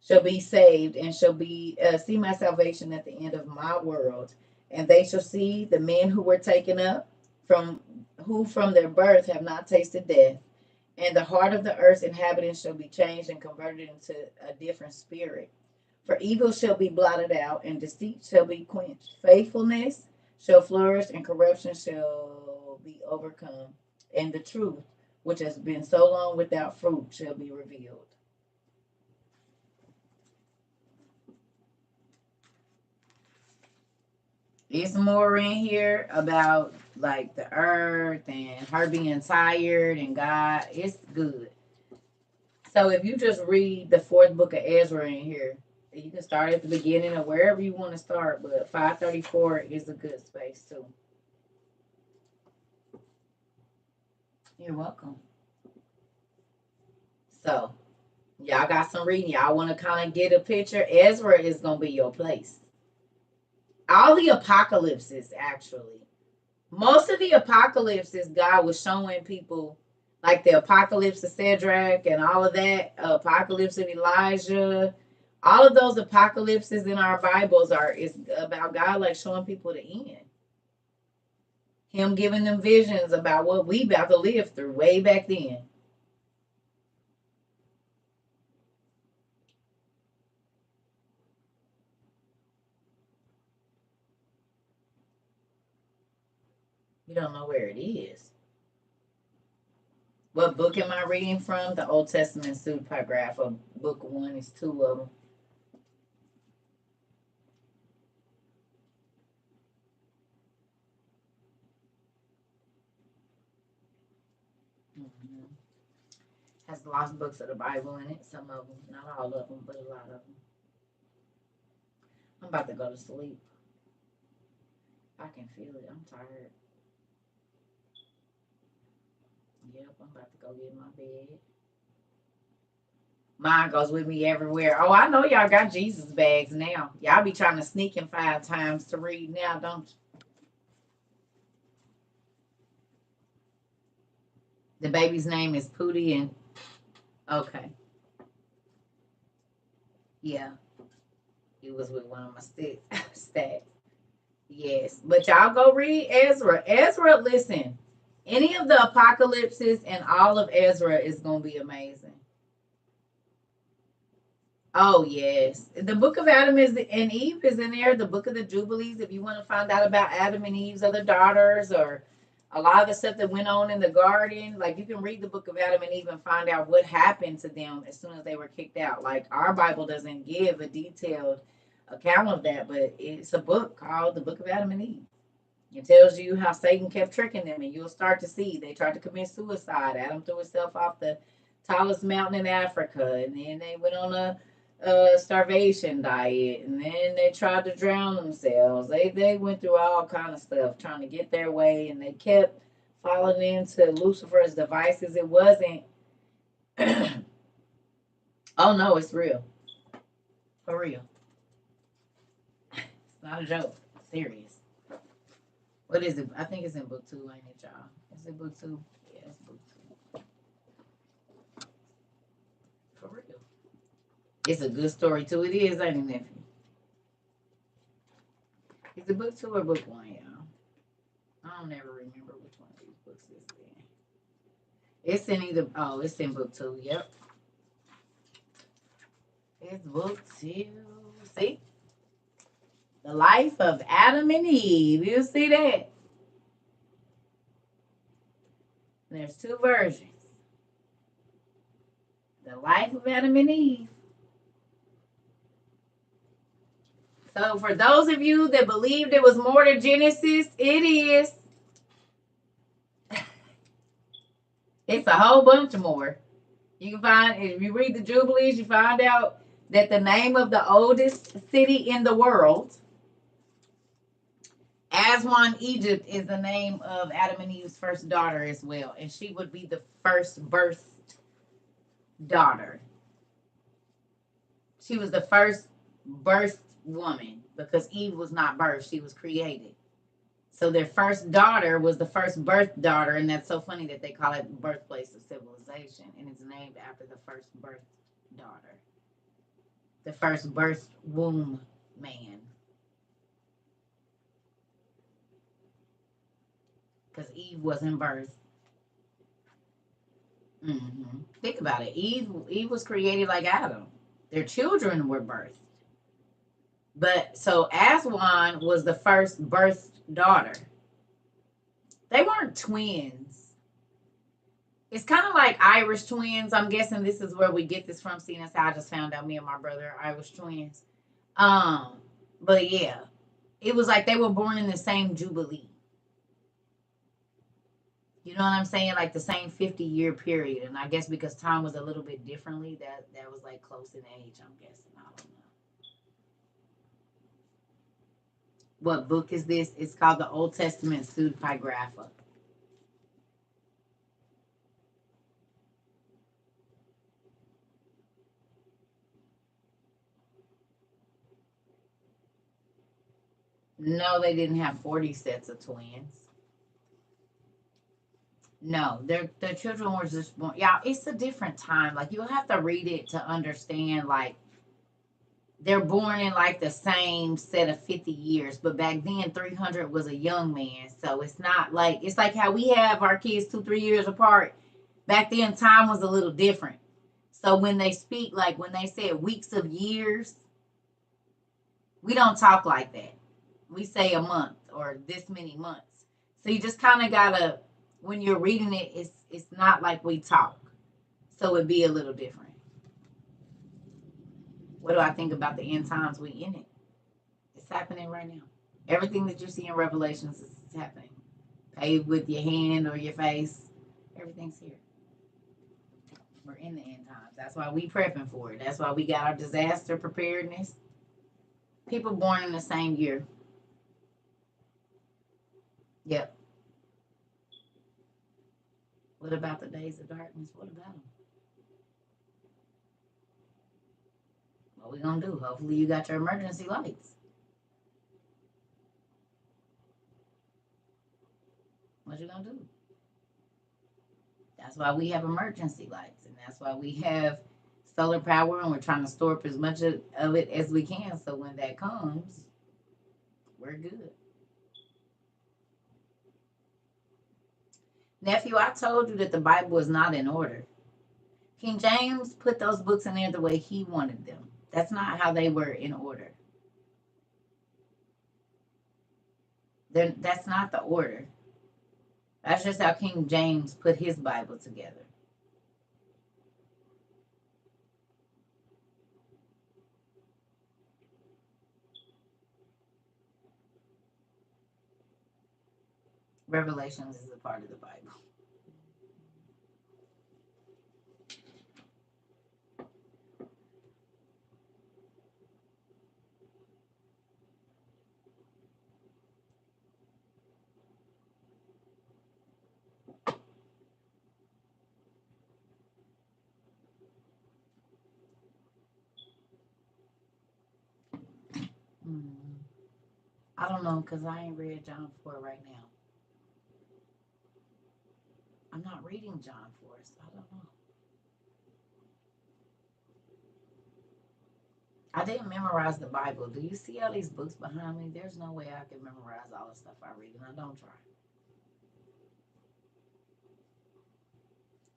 shall be saved, and shall be see my salvation at the end of my world. And they shall see the men who were taken up from who from their birth have not tasted death, and the heart of the earth's inhabitants shall be changed and converted into a different spirit. For evil shall be blotted out, and deceit shall be quenched. Faithfulness shall flourish, and corruption shall be overcome. And the truth, which has been so long without fruit, shall be revealed. It's more in here about like the earth and her being tired and God. It's good. So if you just read the fourth book of Ezra in here, you can start at the beginning or wherever you want to start, but 534 is a good space too. You're welcome. So y'all got some reading. Y'all want to kind of get a picture. Ezra is gonna be your place. All the apocalypses, actually. Most of the apocalypses, God was showing people, like the apocalypse of Shadrach and all of that, apocalypse of Elijah. All of those apocalypses in our Bibles is about God like showing people the end. Him giving them visions about what we about to live through way back then. You don't know where it is. What book am I reading from? The Old Testament Pseudepigrapha. Book one is two of them. Mhm. Has lost books of the Bible in it. Some of them, not all of them, but a lot of them. I'm about to go to sleep. I can feel it. I'm tired. Yep, I'm about to go get in my bed. Mine goes with me everywhere. Oh, I know y'all got Jesus bags now. Y'all be trying to sneak in 5 times to read now, don't you? The baby's name is Pootie and okay. Yeah, he was with one of my stats. Yes, but y'all go read Ezra. Ezra, listen, any of the apocalypses and all of Ezra is gonna be amazing. Oh yes, the Book of Adam is and Eve is in there. The Book of the Jubilees, if you want to find out about Adam and Eve's other daughters, or a lot of the stuff that went on in the garden, like you can read the Book of Adam and Eve and find out what happened to them as soon as they were kicked out. Like our Bible doesn't give a detailed account of that, but it's a book called the Book of Adam and Eve. It tells you how Satan kept tricking them, and you'll start to see they tried to commit suicide. Adam threw himself off the tallest mountain in Africa, and then they went on a starvation diet, and then they tried to drown themselves. They went through all kind of stuff trying to get their way, and they kept falling into Lucifer's devices. It wasn't. Oh no, it's real, for real. It's not a joke. It's serious. What is it? I think it's in book 2, ain't it, y'all? Is it book 2? Yeah, it's book 2. For real. It's a good story too. It is, ain't it, nephew? Is it book 2 or book 1, y'all? I don't ever remember which one of these books is in. It's in either. Oh, it's in book 2. Yep, it's book 2. See, the life of Adam and Eve. You see that? There's 2 versions. The life of Adam and Eve. So for those of you that believed it was more to Genesis, it is. It's a whole bunch more. You can find, if you read the Jubilees, you find out that the name of the oldest city in the world, Aswan, Egypt, is the name of Adam and Eve's first daughter as well. And she would be the first birthed daughter. She was the first birthed woman because Eve was not birthed, she was created. So their first daughter was the first birth daughter, and that's so funny that they call it birthplace of civilization, and it's named after the first birth daughter, the first birth womb man, because Eve wasn't birthed. Think about it. Eve was created like Adam. Their children were birthed, but so Aswan was the first birthed daughter. They weren't twins. It's kind of like Irish twins. I'm guessing this is where we get this from, seeing as how I just found out me and my brother are Irish twins. Um, but yeah, it was like they were born in the same Jubilee. You know what I'm saying? Like the same 50-year period. And I guess because time was a little bit differently, that was like close in age, I'm guessing. I don't know. What book is this? It's called the Old Testament Pseudepigrapha. No, they didn't have 40 sets of twins. No, their children were just born. Yeah, it's a different time. Like you'll have to read it to understand. Like they're born in like the same set of 50 years, but back then 300 was a young man. So it's not like it's like how we have our kids 2-3 years apart. Back then, time was a little different. So when they speak, like when they said weeks of years, we don't talk like that. We say a month or this many months. So you just kind of gotta when you're reading it, it's not like we talk. So it'd be a little different. What do I think about the end times we in it? It's happening right now. Everything that you see in Revelations is happening. Pay with your hand or your face. Everything's here. We're in the end times. That's why we prepping for it. That's why we got our disaster preparedness. People born in the same year. Yep. What about the days of darkness? What about them? What we gonna do? Hopefully you got your emergency lights. What you gonna do? That's why we have emergency lights, and that's why we have solar power, and we're trying to store up as much of it as we can, so when that comes, we're good. Nephew, I told you that the Bible is not in order. King James put those books in there the way he wanted them. That's not how they were in order. That's not the order. That's just how King James put his Bible together. Revelations is a part of the Bible. Hmm. I don't know, because I ain't read John 4 right now. I'm not reading John 4, so I don't know. I didn't memorize the Bible. Do you see all these books behind me? There's no way I can memorize all the stuff I read, and I don't try.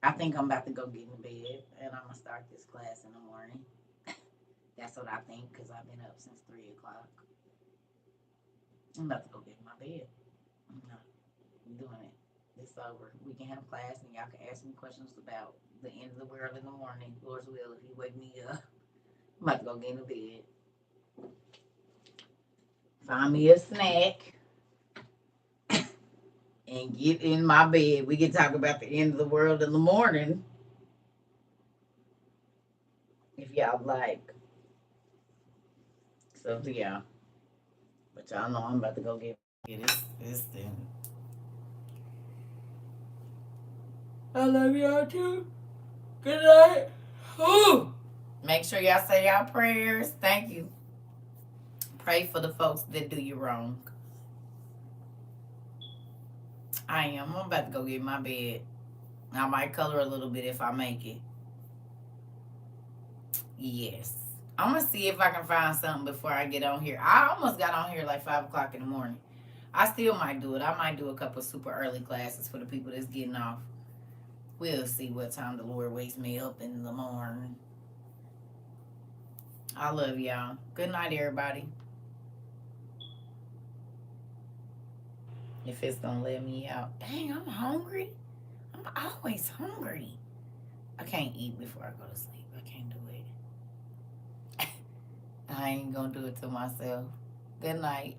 I think I'm about to go get in bed, and I'm gonna start this class in the morning. That's what I think, because I've been up since 3 o'clock. I'm about to go get in my bed. I'm not doing it. It's over. We can have class, and y'all can ask me questions about the end of the world in the morning. Lord's will, if you wake me up. I'm about to go get in the bed. Find me a snack and get in my bed. We can talk about the end of the world in the morning if y'all like. So yeah, but y'all know I'm about to go get this thing. I love y'all too. Good night. Ooh. Make sure y'all say y'all prayers. Thank you. Pray for the folks that do you wrong. I am. I'm about to go get my bed. I might color a little bit if I make it. Yes. I'm gonna see if I can find something before I get on here. I almost got on here like 5 o'clock in the morning. I still might do it. I might do a couple super early classes for the people that's getting off. We'll see what time the Lord wakes me up in the morning. I love y'all. Good night, everybody. If it's gonna let me out. Dang, I'm hungry. I'm always hungry. I can't eat before I go to sleep. I can't do it. I ain't gonna do it to myself. Good night.